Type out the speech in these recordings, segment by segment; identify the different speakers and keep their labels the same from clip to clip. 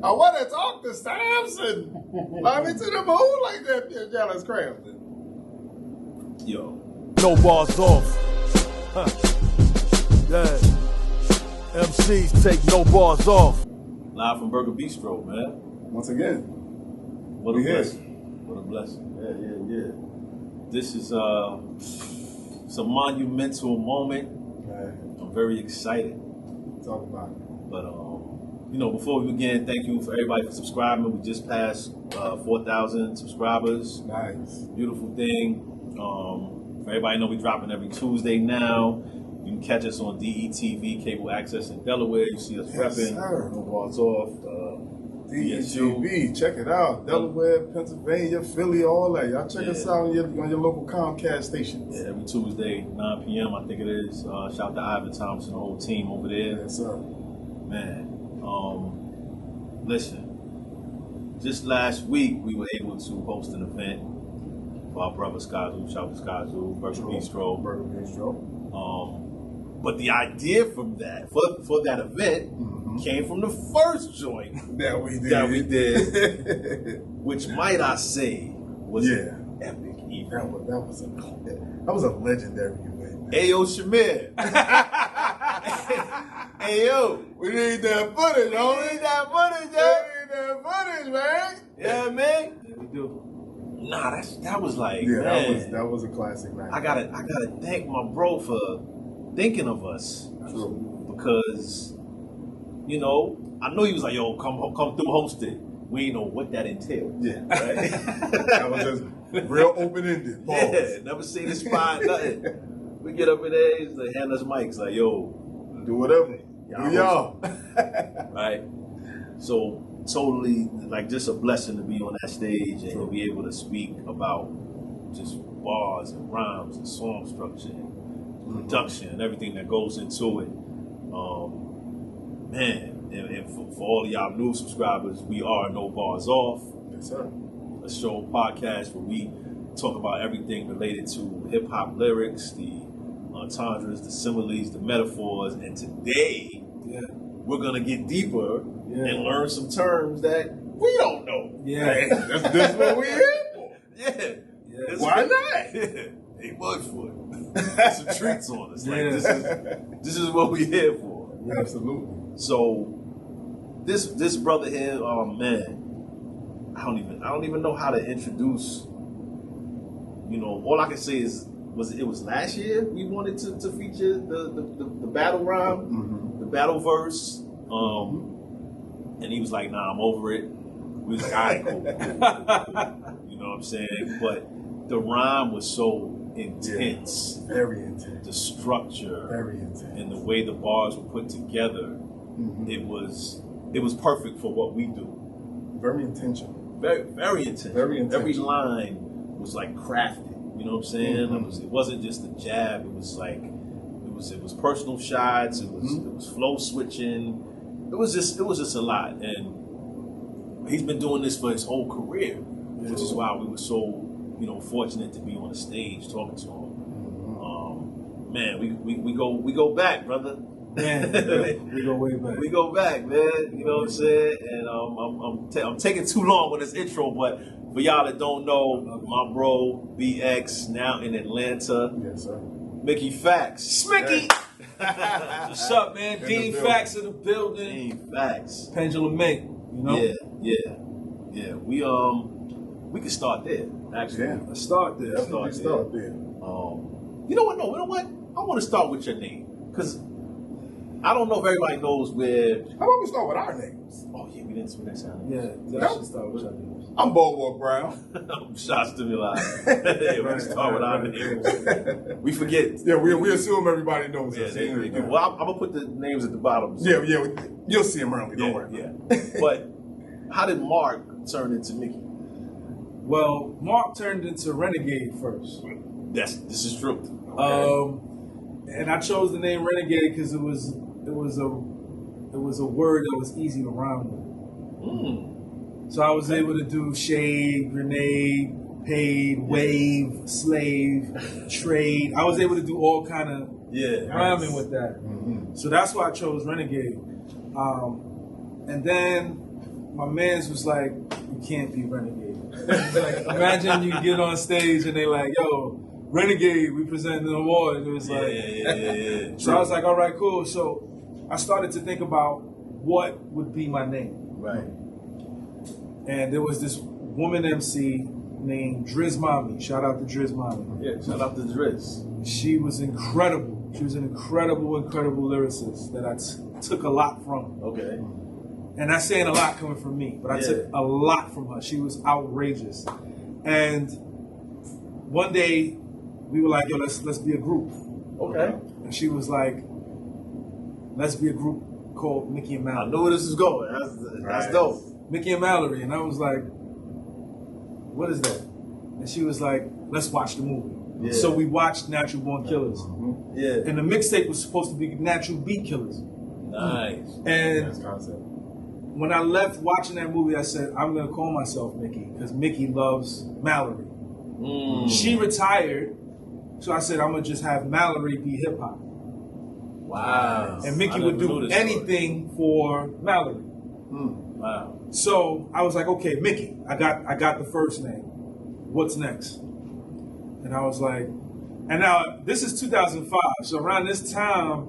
Speaker 1: I want to talk to Samson. Fly me to the moon like that, Dallas Crampton.
Speaker 2: Yo. No bars off. Huh. Yeah. MCs take no bars off. Live from Burger Bistro, man.
Speaker 1: Once again.
Speaker 2: What a blessing. What a blessing. Yeah. This is it's a monumental moment.
Speaker 1: Man.
Speaker 2: I'm very excited.
Speaker 1: Talk about it.
Speaker 2: But before we begin, thank you for everybody for subscribing. We just passed 4,000 subscribers.
Speaker 1: Nice. Beautiful
Speaker 2: thing. For everybody know we dropping every Tuesday now. You can catch us on DETV cable access in Delaware. You see us repping. No bars off.
Speaker 1: DETV, check it out. Delaware, Pennsylvania, Philly, all that. Y'all check us out on your local Comcast stations.
Speaker 2: Yeah, every Tuesday, 9 p.m. I think it is. Shout out to Ivan Thompson, the whole team over there.
Speaker 1: Yes, sir.
Speaker 2: Man, listen. Just last week, we were able to host an event for our brother Skyzoo. Shout out to Skyzoo, Burger Bistro.
Speaker 1: Burger Bistro.
Speaker 2: But the idea from that, for that event, came from the first joint
Speaker 1: that we did.
Speaker 2: Which might I say was an epic event.
Speaker 1: That was a legendary event.
Speaker 2: Ayo Shamir. Ayo.
Speaker 1: We need that footage, homie.
Speaker 2: We need that footage,
Speaker 1: We need that footage, man.
Speaker 2: Yeah, man. Yeah, we do. Nah, that was like,
Speaker 1: man. That was a classic night.
Speaker 2: I gotta thank my bro for thinking of us.
Speaker 1: True.
Speaker 2: Because, I know he was like, yo, come through, host it. We didn't know what that entailed.
Speaker 1: Yeah.
Speaker 2: Right?
Speaker 1: That was just real open-ended. Pause.
Speaker 2: Yeah, never seen this spot, nothing. We get up in there, he's like, hand us mics, like, yo.
Speaker 1: Do whatever. Do y'all.
Speaker 2: Right? So, totally, like, just a blessing to be on that stage and to be able to speak about just bars and rhymes and song structure and production and everything that goes into it. And for all of y'all new subscribers, we are No Bars Off.
Speaker 1: Yes, sir.
Speaker 2: A show podcast where we talk about everything related to hip-hop lyrics, the entendres, the similes, the metaphors, and today we're gonna get deeper and learn some terms that we don't know.
Speaker 1: Yeah, right? That's what we're here for.
Speaker 2: Yeah.
Speaker 1: Why not?
Speaker 2: They much for it. Some treats on us. Like, this is what we're here for.
Speaker 1: Yeah, absolutely.
Speaker 2: So this brother here, oh man, I don't even know how to introduce. All I can say is it was last year we wanted to feature the battle rhyme, the battle verse, and he was like, nah, I'm over it. We was like, all right, cool. You know what I'm saying? But the rhyme was so intense.
Speaker 1: Yeah, very intense.
Speaker 2: The structure.
Speaker 1: Very intense.
Speaker 2: And the way the bars were put together, it was perfect for what we do.
Speaker 1: Very intentional.
Speaker 2: Very, very intentional.
Speaker 1: Very intentional.
Speaker 2: Every line was like crafted. You know what I'm saying? It wasn't just a jab. It was like it was personal shots. It was flow switching. It was just a lot. And he's been doing this for his whole career, which is why we were so fortunate to be on the stage talking to him. Man, we go back, brother.
Speaker 1: Man, we go way back.
Speaker 2: We go back, man. You know what I'm saying? And I'm taking too long with this intro, but for y'all that don't know, my bro BX now in Atlanta.
Speaker 1: Yes, sir.
Speaker 2: Mickey Factz.
Speaker 3: Smicky. What's up, man? Dean Factz in the building.
Speaker 2: Dean Factz.
Speaker 3: Pendulum Ink.
Speaker 2: Yeah. We can start there. Actually,
Speaker 1: let's
Speaker 2: start there.
Speaker 1: Start there.
Speaker 2: You know what? No, you know what? I want to start with your name because I don't know if everybody knows where.
Speaker 1: How about we start with our names?
Speaker 2: Oh yeah, we didn't sound.
Speaker 3: Yeah, that should start with your names.
Speaker 1: I'm Boardwalk Brown.
Speaker 2: I'm Shot Stimuli. We start with our names. We forget.
Speaker 1: Yeah, we assume everybody knows us.
Speaker 2: Well, I'm gonna put the names at the bottom.
Speaker 1: So. Yeah, you'll see them early. Don't worry.
Speaker 2: Yeah. But how did Mark turn into Mickey?
Speaker 3: Well, Mark turned into Renegade first.
Speaker 2: This is true.
Speaker 3: Okay. And I chose the name Renegade because it was a word that was easy to rhyme with. So I was able to do shade, grenade, paid, wave, slave, trade. I was able to do all kind of rhyming with that. So that's why I chose Renegade. And then my man's was like, you can't be Renegade. Like, imagine you get on stage and they like, yo, Renegade, we presenting an award. And it was like,
Speaker 2: yeah.
Speaker 3: So I was like, all right, cool. So I started to think about what would be my name.
Speaker 2: Right.
Speaker 3: And there was this woman MC named Driz Mommy. Shout out to Driz Mommy.
Speaker 2: Yeah, shout out to Driz.
Speaker 3: She was incredible. She was an incredible lyricist that I took a lot from.
Speaker 2: Okay.
Speaker 3: And that's saying a lot coming from me, but I took a lot from her. She was outrageous. And one day we were like, yo, let's be a group.
Speaker 2: Okay.
Speaker 3: And she was like, let's be a group called Mickey and
Speaker 2: I
Speaker 3: Mallory.
Speaker 2: know where this is going. That's dope.
Speaker 3: Mickey and Mallory. And I was like, what is that? And she was like, let's watch the movie.
Speaker 2: Yeah.
Speaker 3: So we watched Natural Born Killers.
Speaker 2: Mm-hmm. Yeah.
Speaker 3: And the mixtape was supposed to be Natural Beat Killers.
Speaker 2: Nice.
Speaker 3: And
Speaker 1: Nice concept.
Speaker 3: when I left watching that movie, I said, I'm going to call myself Mickey because Mickey loves Mallory. She retired, so I said, I'm going to just have Mallory be hip hop.
Speaker 2: Wow.
Speaker 3: And Mickey would do anything for Mallory.
Speaker 2: Wow.
Speaker 3: So I was like, okay, Mickey, I got the first name. What's next? And I was like, and now this is 2005. So around this time,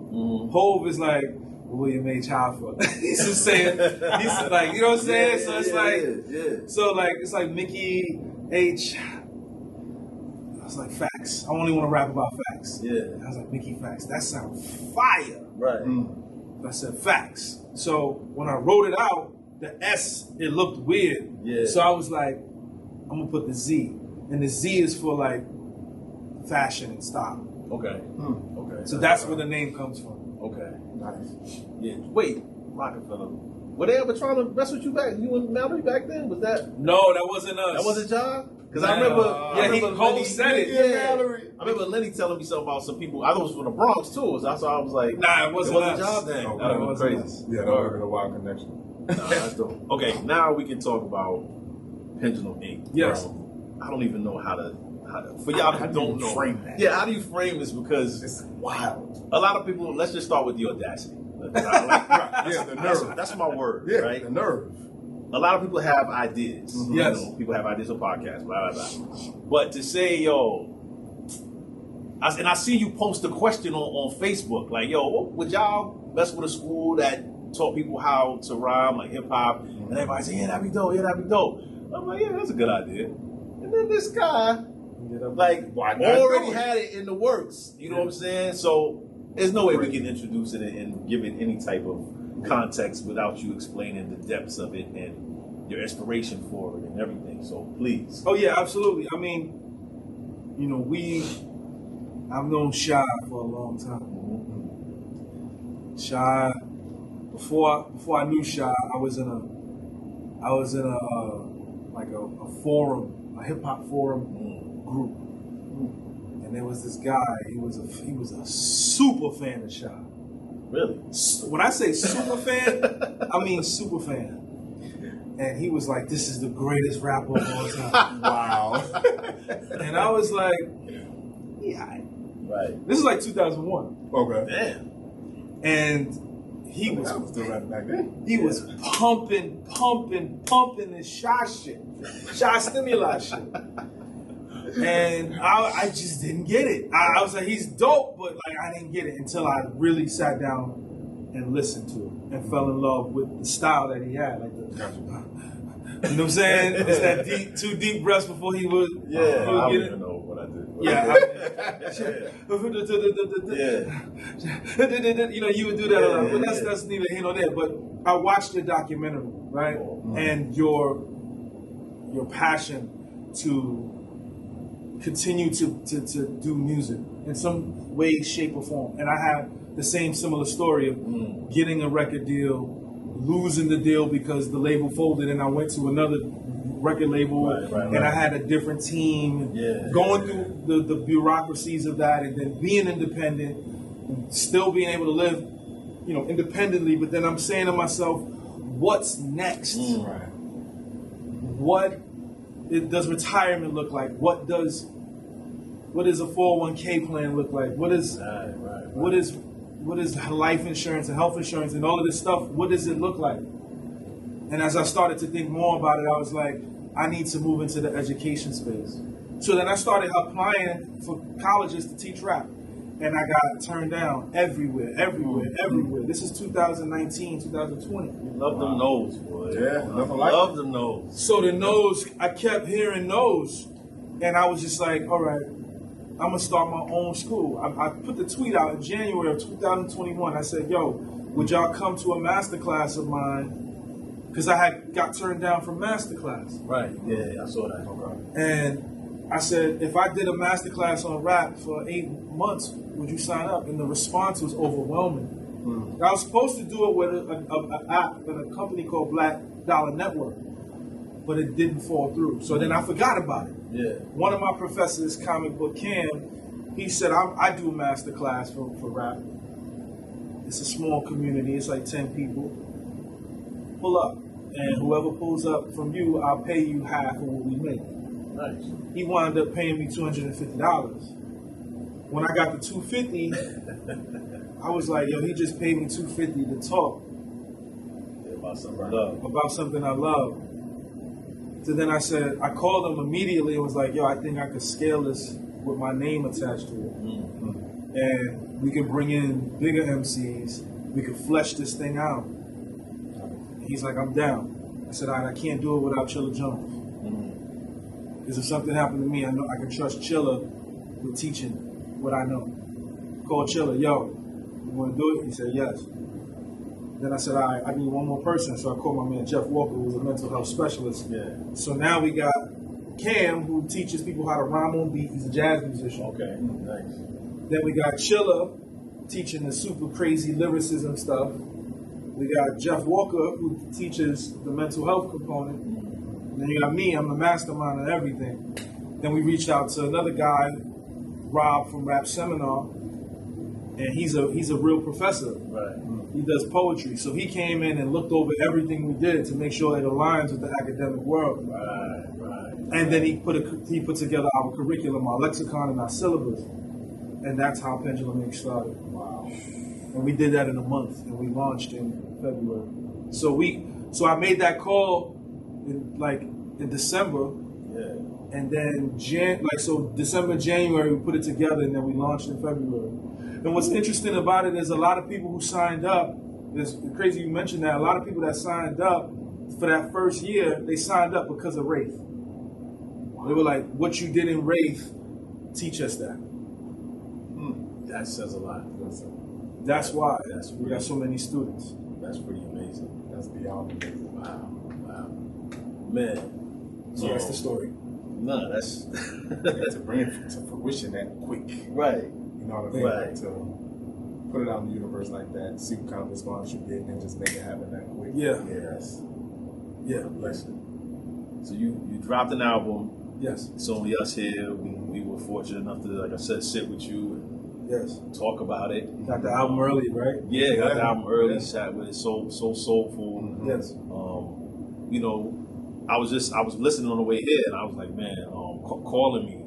Speaker 3: Hove is like, William H. Hoffa. He's just saying, he's like, you know what I'm saying? So it's so like, it's like Mickey H. I was like, Factz. I only want to rap about Factz.
Speaker 2: Yeah.
Speaker 3: I was like, Mickey Factz. That sounds fire.
Speaker 2: Right.
Speaker 3: I said Factz. So when I wrote it out, the S, it looked weird.
Speaker 2: Yeah.
Speaker 3: So I was like, I'm gonna put the Z. And the Z is for like fashion and style.
Speaker 2: Okay. Okay.
Speaker 3: So that's where the name comes from.
Speaker 2: Okay.
Speaker 1: Nice.
Speaker 2: Yeah. Wait, Rockefeller. Were they ever trying to mess with you back? You and Mallory back then? Was that?
Speaker 3: No, that wasn't us.
Speaker 2: That wasn't y'all? Because I remember.
Speaker 3: Cole said it.
Speaker 2: Yeah. I remember Lenny telling me something about some people. I thought it was from the Bronx too. That's why I was like,
Speaker 3: nah, it wasn't us.
Speaker 2: y'all then.
Speaker 1: No,
Speaker 2: That
Speaker 3: it
Speaker 2: would be
Speaker 3: wasn't
Speaker 2: crazy.
Speaker 1: Yeah, that would have been a wild connection.
Speaker 2: Nah, that's dope. Okay, now we can talk about Pendulum Ink.
Speaker 3: Yes.
Speaker 2: I don't even know how to for y'all that don't know.
Speaker 1: Frame that.
Speaker 2: Yeah, how do you frame this? Because
Speaker 1: It's wild.
Speaker 2: a lot of people. Let's just start with the audacity.
Speaker 1: Yeah, the nerve.
Speaker 2: That's my word.
Speaker 1: Yeah,
Speaker 2: right.
Speaker 1: the nerve.
Speaker 2: A lot of people have ideas.
Speaker 3: Yes.
Speaker 2: You know, people have ideas for podcasts, blah, blah, blah. But to say, yo, and I see you post a question on Facebook, like, yo, would y'all mess with a school that taught people how to rhyme, like hip hop? And everybody say, yeah, that'd be dope, I'm like, yeah, that's a good idea. And then this guy, like, already had it in the works. You know what I'm saying? So there's no way we can introduce it and give it any type of context without you explaining the depths of it and your inspiration for it and everything. So please.
Speaker 3: Oh yeah, absolutely. I mean, you know, I've known Shy for a long time. Shy, before I knew Shy, I was in a forum, a hip hop forum group, and there was this guy. He was a super fan of Shy.
Speaker 2: Really?
Speaker 3: When I say super fan, I mean super fan. And he was like, "This is the greatest rapper of all time."
Speaker 1: Wow.
Speaker 3: And I was like, "Yeah."
Speaker 2: Right.
Speaker 3: This is like 2001.
Speaker 1: Okay.
Speaker 2: Damn.
Speaker 3: And he was
Speaker 1: still rapping back then.
Speaker 3: He was pumping this Shy shit, Shy Stimuli shit. And I just didn't get it. I was like, he's dope, but like I didn't get it until I really sat down and listened to it and fell in love with the style that he had. Like you know what I'm saying? It's that two deep breaths before he would.
Speaker 2: Yeah, I don't even know what I did.
Speaker 3: You know, you would do that a lot, but that's neither here nor there. But I watched your documentary, right? And your passion to continue to do music in some way, shape, or form. And I had the same similar story of getting a record deal, losing the deal because the label folded, and I went to another record label, and I had a different team, going through the bureaucracies of that, and then being independent, and still being able to live, you know, independently. But then I'm saying to myself, what's next? What does retirement look like? What does a 401k plan look like? What is life insurance and health insurance and all of this stuff? What does it look like? And as I started to think more about it, I was like, I need to move into the education space. So then I started applying for colleges to teach rap. And I got turned down everywhere. This is 2019, 2020.
Speaker 2: You love them no's, boy.
Speaker 1: Yeah, nothing
Speaker 2: I
Speaker 1: like
Speaker 2: love them no's.
Speaker 3: So the no's, I kept hearing no's. And I was just like, all right, I'm going to start my own school. I put the tweet out in January of 2021. I said, yo, would y'all come to a masterclass of mine? Because I had got turned down from masterclass.
Speaker 2: Right, yeah, I saw that. Okay.
Speaker 3: And I said, if I did a masterclass on rap for 8 months, would you sign up? And the response was overwhelming. I was supposed to do it with an app with a company called Black Dollar Network, but it didn't fall through. So then I forgot about it.
Speaker 2: Yeah.
Speaker 3: One of my professors, Comic Book Cam, he said, I do a master class for rap. It's a small community. It's like 10 people. Pull up. And whoever pulls up from you, I'll pay you half of what we make.
Speaker 2: Nice.
Speaker 3: He wound up paying me $250. When I got the $250, I was like, yo, he just paid me $250 to talk.
Speaker 2: Yeah, about something I love.
Speaker 3: About something I love. So then I called him immediately and was like, yo, I think I could scale this with my name attached to it. Mm-hmm. And we could bring in bigger MCs. We could flesh this thing out. He's like, I'm down. I said, all right, I can't do it without Chilla Jones. Because if something happened to me, I know I can trust Chilla with teaching what I know. Call Chilla, yo, you want to do it? He said, yes. Then I said, all right, I need one more person. So I called my man Jeff Walker, who's a mental health specialist. Yeah. So now we got Cam, who teaches people how to rhyme on beat. He's a jazz musician.
Speaker 2: Okay, nice.
Speaker 3: Then we got Chilla teaching the super crazy lyricism stuff. We got Jeff Walker, who teaches the mental health component. And then you got me, I'm the mastermind of everything. Then we reached out to another guy, Rob from Rap Seminar, and he's a real professor. Right. He does poetry. So he came in and looked over everything we did to make sure it aligns with the academic world. Right. And then he put together our curriculum, our lexicon, and our syllabus. And that's how Pendulum Ink started. Wow. And we did that in a month, and we launched in February. So I made that call in December. Yeah. And then December, January, we put it together, and then we launched in February. And what's interesting about it is a lot of people who signed up, it's crazy you mentioned that, a lot of people that signed up for that first year, they signed up because of Wraith. They were like, what you did in Wraith, teach us that.
Speaker 2: That says a lot.
Speaker 3: That's why we got so many students.
Speaker 2: That's pretty amazing.
Speaker 1: That's beyond amazing.
Speaker 2: Wow. Man.
Speaker 3: So that's the story.
Speaker 2: No, that's...
Speaker 1: to bring it to fruition that quick.
Speaker 2: Right.
Speaker 1: You know what I mean?
Speaker 2: Right.
Speaker 1: Like, to put it out in the universe like that, see what kind of response you get, and just make it happen that quick.
Speaker 3: Yeah.
Speaker 2: Yes.
Speaker 3: Yeah.
Speaker 2: Listen. So you dropped an album.
Speaker 3: Yes.
Speaker 2: It's only us here. We were fortunate enough to, like I said, sit with you and talk about it.
Speaker 3: You got the album early, right?
Speaker 2: Yeah, got the album early. Sat with it, so soulful.
Speaker 3: Yes.
Speaker 2: You know, I was listening on the way here, and I was like, man, calling me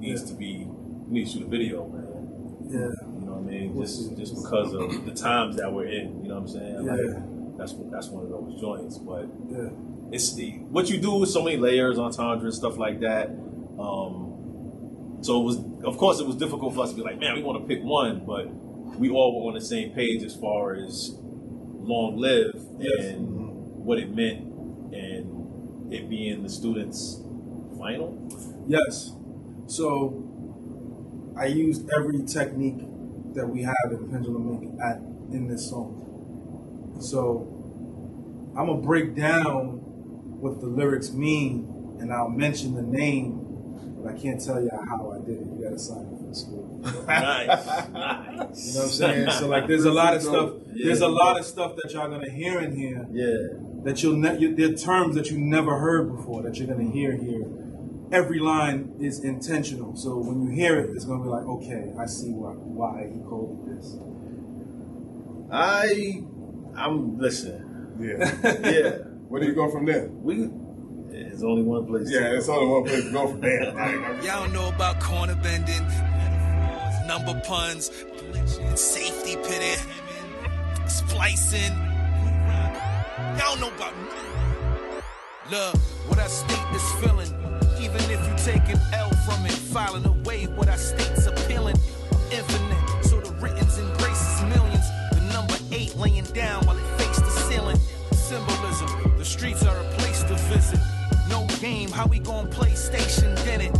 Speaker 2: needs to be. We need to shoot a video, man.
Speaker 3: Yeah.
Speaker 2: You know what I mean? Just because of the times that we're in. You know what I'm saying?
Speaker 3: Yeah.
Speaker 2: Like, that's one of those joints. But it's what you do with so many layers, entendres, stuff like that. So it was difficult for us to be like, man, we want to pick one, but we all were on the same page as far as long live and what it meant, and it being the students' final.
Speaker 3: Yes. So I used every technique that we have in Pendulum Ink in this song. So I'm gonna break down what the lyrics mean, and I'll mention the name, but I can't tell you how I did it. You gotta sign up for the school.
Speaker 2: Nice.
Speaker 3: You know what I'm saying? So like, there's a lot of stuff. There's a lot of stuff that y'all gonna hear in here. Yeah. That there are terms that you never heard before that you're gonna hear here. Every line is intentional. So when you hear it, it's gonna be like, okay, I see why he called it this.
Speaker 2: I'm listening.
Speaker 1: Yeah.
Speaker 2: Yeah.
Speaker 1: Where do you go from there?
Speaker 2: There's only one place.
Speaker 1: Yeah, it's only one place to go from there.
Speaker 4: Y'all know about corner bending, number puns, safety pitting, splicing. Y'all know about me. Look, what I state is feeling. Even if you take an L from it, filing away what I state's appealing. I'm infinite, so the written's embraces millions. The number 8 laying down while it faced the ceiling. Symbolism, the streets are a place to visit. No game, how we gon' play station, did it?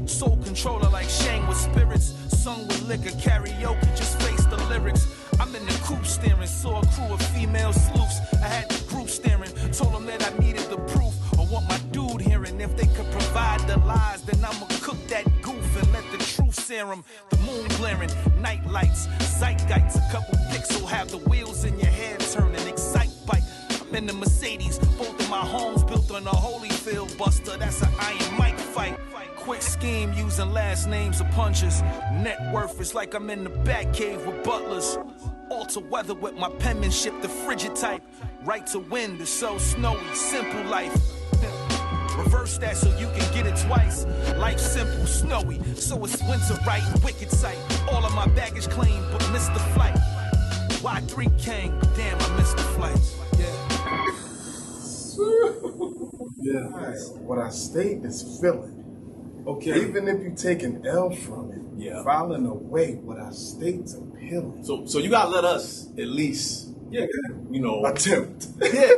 Speaker 4: Soul controller like Shang with spirits. Sung with liquor, karaoke, just face the lyrics. I'm in the coupe steering, saw a crew of female sleuths. I had the group staring, told them that I needed the proof of what my dude hearing. If they could provide the lies, then I'ma cook that goof and let the truth serum. The moon glaring, night lights, zeitgeist. A couple pics will have the wheels in your head turning, excite bite. I'm in the Mercedes, both of my homes built on a Holyfield buster. That's an Iron Mike fight. Quick scheme using last names of punches. Net worth is like I'm in the Batcave with butlers. Alter weather with my penmanship, the frigid type. Right to win, the so snowy, simple life. Reverse that so you can get it twice. Life simple, snowy, so it's winter right, wicked sight. All of my baggage claim, but missed the flight. Y3 King, damn, I missed the flight.
Speaker 3: Yeah.
Speaker 1: What I state is feeling.
Speaker 3: Okay.
Speaker 1: Even if you take an L from it,
Speaker 2: Yeah.
Speaker 1: filing away what I state's appealing.
Speaker 2: So you gotta let us at least,
Speaker 3: Yeah.
Speaker 2: you know,
Speaker 1: Attempt.
Speaker 2: yeah,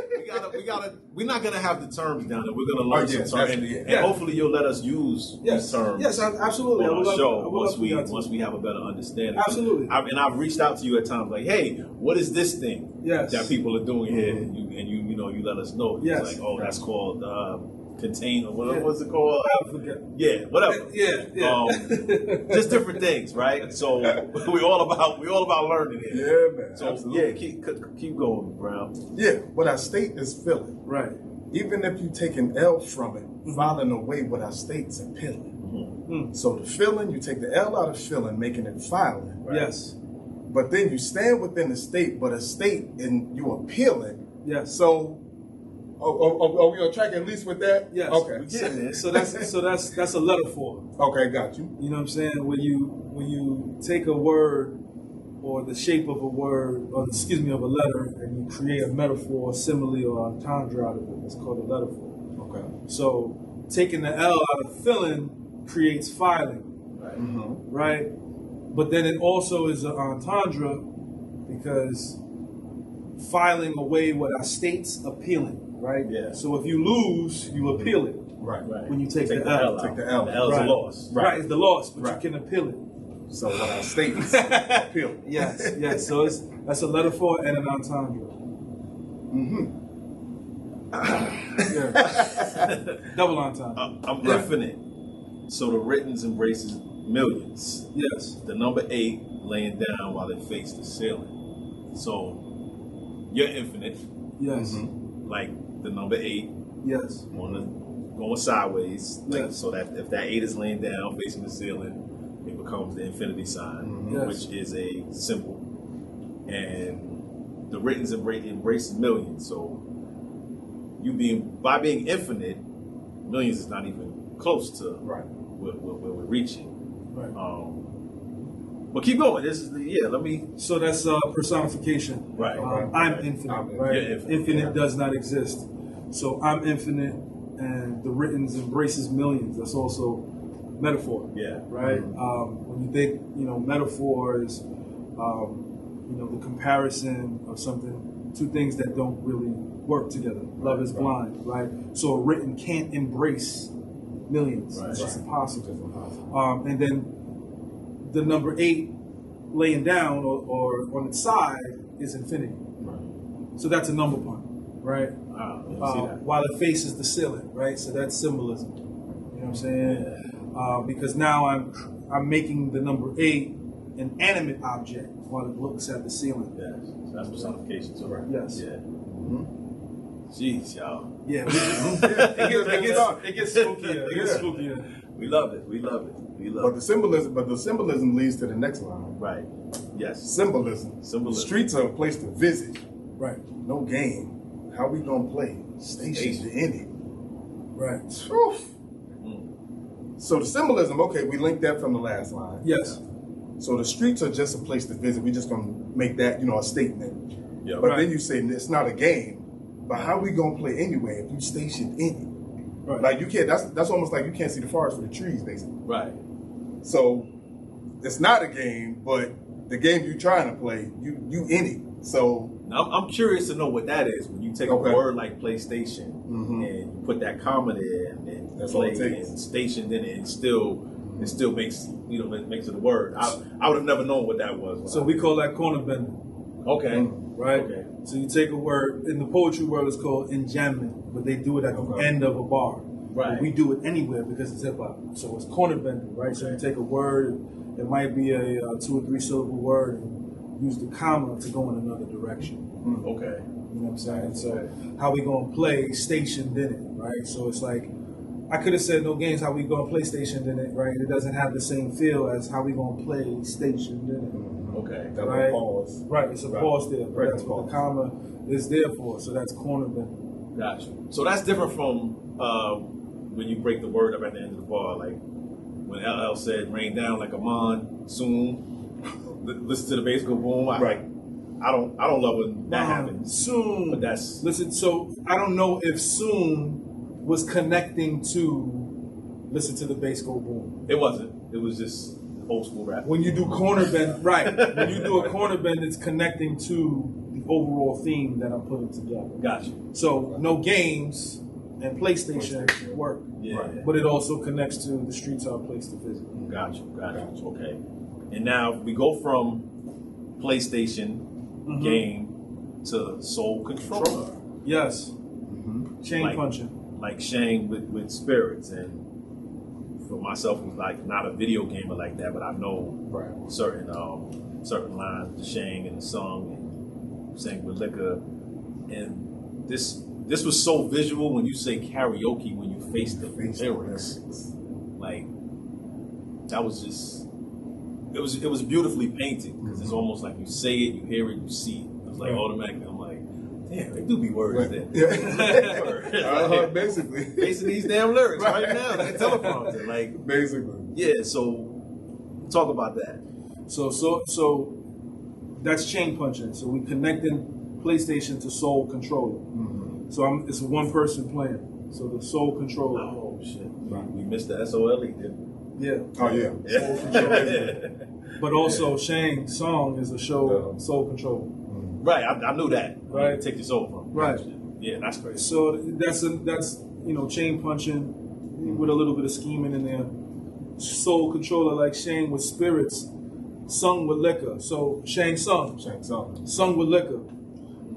Speaker 2: we gotta. We're not gonna have the terms down there. We're gonna learn
Speaker 1: yeah,
Speaker 2: some terms,
Speaker 1: definitely,
Speaker 2: and
Speaker 1: yeah.
Speaker 2: hopefully you'll let us use these terms.
Speaker 3: Yes, absolutely. I
Speaker 2: On
Speaker 3: would
Speaker 2: our
Speaker 3: love- I
Speaker 2: show
Speaker 3: would
Speaker 2: once
Speaker 3: love
Speaker 2: we
Speaker 3: for you to.
Speaker 2: once we have a better understanding.
Speaker 3: Absolutely.
Speaker 2: And I've reached out to you at times like, hey, what is this thing
Speaker 3: Yes.
Speaker 2: that people are doing here? And you know you let us know. It's
Speaker 3: Yes.
Speaker 2: like, oh, that's called container. What,
Speaker 3: Yeah.
Speaker 2: What's it called?
Speaker 3: I forget.
Speaker 2: Yeah, whatever.
Speaker 3: Yeah.
Speaker 2: Just different things, right? So we all about learning here.
Speaker 1: Yeah, man.
Speaker 2: So
Speaker 1: absolutely.
Speaker 2: keep going, Brown.
Speaker 1: Yeah, what I state is feeling.
Speaker 3: Right.
Speaker 1: Even if you take an L from it, filing away what I state's appealing. So the feeling, you take the L out of feeling, making it filing.
Speaker 2: Right.
Speaker 3: Yes.
Speaker 1: But then you stand within the state, but a state and you appealing.
Speaker 3: Yes.
Speaker 1: So, are we on track at least with that?
Speaker 3: Yes.
Speaker 1: Okay.
Speaker 2: Yeah.
Speaker 3: So that's a letter for.
Speaker 1: Okay, got you.
Speaker 3: You know what I'm saying? When you take a word or the shape of a word, or of a letter, and you create a metaphor, a simile, or entendre out of it, it's called a letter for.
Speaker 1: Okay.
Speaker 3: So taking the L out of filling creates filing,
Speaker 2: Right.
Speaker 3: right? But then it also is an entendre because filing away what our state's appealing, right?
Speaker 2: Yeah.
Speaker 3: So if you lose, you appeal it.
Speaker 1: Right.
Speaker 2: Right.
Speaker 3: When you take the L.
Speaker 2: out.
Speaker 1: Take the L.
Speaker 2: The L is
Speaker 3: Right.
Speaker 2: a loss.
Speaker 3: Right, it's the loss, but
Speaker 1: Right.
Speaker 3: you can appeal it.
Speaker 1: So what I state is appealing.
Speaker 3: Yes. So that's a letter for and an entendre. Double entendre.
Speaker 2: I'm infinite. So the writtens embraces millions.
Speaker 3: Yes.
Speaker 2: The number 8 laying down while they face the ceiling. So you're infinite,
Speaker 3: Yes.
Speaker 2: like the number 8
Speaker 3: Yes.
Speaker 2: on the going sideways. Like,
Speaker 3: Yes.
Speaker 2: so that if that 8 is laying down facing the ceiling, it becomes the infinity sign,
Speaker 3: Yes.
Speaker 2: which is a symbol. And the writtens embraces millions. So by being infinite, millions is not even close to
Speaker 1: Right.
Speaker 2: what we're reaching.
Speaker 3: Right.
Speaker 2: But keep going. This is let me.
Speaker 3: So that's personification.
Speaker 2: Right.
Speaker 3: I'm
Speaker 2: Right.
Speaker 3: infinite,
Speaker 1: I'm
Speaker 3: right?
Speaker 2: infinite.
Speaker 3: Infinite does not exist. So I'm infinite, and the writtens embraces millions. That's also metaphor.
Speaker 2: Yeah.
Speaker 3: Right. When you think, metaphor is, the comparison of two things that don't really work together. Love is blind, right? So a written can't embrace millions.
Speaker 2: Right.
Speaker 3: It's just
Speaker 1: Right.
Speaker 3: impossible. And then the number 8 laying down or on its side is infinity.
Speaker 1: Right.
Speaker 3: So that's a number pun, right?
Speaker 2: Wow, you see that.
Speaker 3: While it faces the ceiling, right? So that's symbolism. You know what I'm saying? Because now I'm making the number 8 an animate object while it looks at the ceiling.
Speaker 2: Yes. So that's personification too. Right.
Speaker 3: Yes.
Speaker 2: Yeah. Jeez, y'all.
Speaker 3: Yeah. It gets spookier. It gets spookier.
Speaker 2: We love it. We love it. We love
Speaker 1: But the symbolism leads to the next line.
Speaker 2: Right. Yes.
Speaker 1: Symbolism.
Speaker 2: Symbolism.
Speaker 1: Streets are a place to visit.
Speaker 3: Right.
Speaker 1: No game. How we gonna play? Station in it.
Speaker 3: Right.
Speaker 1: Whew. So the symbolism, okay, we linked that from the last line.
Speaker 3: Yes.
Speaker 1: So the streets are just a place to visit. We're just gonna make that, a statement.
Speaker 2: Yeah.
Speaker 1: But
Speaker 3: Right.
Speaker 1: then you say it's not a game. But how we gonna play anyway if you stationed in it?
Speaker 3: Right.
Speaker 1: Like you can't. That's almost like you can't see the forest for the trees, basically.
Speaker 2: Right.
Speaker 1: So it's not a game, but the game you trying to play, you in it. So
Speaker 2: Now, I'm curious to know what that is when you take a word like PlayStation and you put that comma there and then
Speaker 1: That's
Speaker 2: play
Speaker 1: all it takes.
Speaker 2: and stationed in it, and still makes makes it a word. I would have never known what that was.
Speaker 3: So we call that corner bending.
Speaker 2: Okay.
Speaker 3: Right?
Speaker 2: Okay.
Speaker 3: So you take a word, in the poetry world it's called enjambment, but they do it at the end of a bar.
Speaker 2: Right.
Speaker 3: But we do it anywhere because it's hip hop. So it's corner bending, right? So you take a word, it might be a 2 or 3 syllable word, and use the comma to go in another direction.
Speaker 2: Okay.
Speaker 3: You know what I'm saying? So how we gonna play stationed in it, right? So it's like, I could have said no games, how we gonna play stationed in it, right? It doesn't have the same feel as how we gonna play stationed in it.
Speaker 2: Okay.
Speaker 1: that's
Speaker 3: Right.
Speaker 1: a pause.
Speaker 3: Right, it's a pause there, but
Speaker 1: Right,
Speaker 3: that's what the comma is there for. So that's corner bending.
Speaker 2: Gotcha. So that's different from when you break the word up at the end of the bar, like when LL said "rain down like a man soon." Listen to the bass go boom. I don't love when that happens.
Speaker 3: Soon.
Speaker 2: But that's
Speaker 3: Listen, so I don't know if soon was connecting to listen to the bass go boom.
Speaker 2: it wasn't. It was just old school rap.
Speaker 3: When you do corner bend, right. When you do a corner bend, it's connecting to the overall theme that I'm putting together.
Speaker 2: Gotcha.
Speaker 3: So no games and PlayStation work.
Speaker 2: Yeah.
Speaker 3: Right. But it also connects to the streets are a place to visit.
Speaker 2: Gotcha. Okay. And now we go from PlayStation game to Soul Controller.
Speaker 3: Yes. Chain
Speaker 2: Like-
Speaker 3: punching.
Speaker 2: Like Shang with spirits, and for myself, it was like not a video gamer like that, but I know certain lines, the Shang and the song, and sang with liquor, and this was so visual when you say karaoke when you face the lyrics, like that was just it was beautifully painted because it's almost like you say it, you hear it, you see it. It was like automatically. I'm like, damn, they do be words there.
Speaker 1: Basically.
Speaker 2: Facing these damn lyrics right now, like a teleprompter. Like
Speaker 1: Basically.
Speaker 2: yeah, so talk about that.
Speaker 3: So that's chain punching. So we connecting PlayStation to Soul Controller. So it's one person playing. So the Soul Controller.
Speaker 2: Oh shit. We missed the SOLE, didn't we?
Speaker 3: Yeah.
Speaker 1: Oh yeah.
Speaker 3: Soul Controller. But also Shang's song is a show Soul Controller.
Speaker 2: Right, I knew that.
Speaker 3: Right.
Speaker 2: Take this over.
Speaker 3: Right.
Speaker 2: Yeah, that's crazy.
Speaker 3: So that's chain punching with a little bit of scheming in there. Soul Controller like Shang with spirits, sung with liquor. So Shang sung with liquor,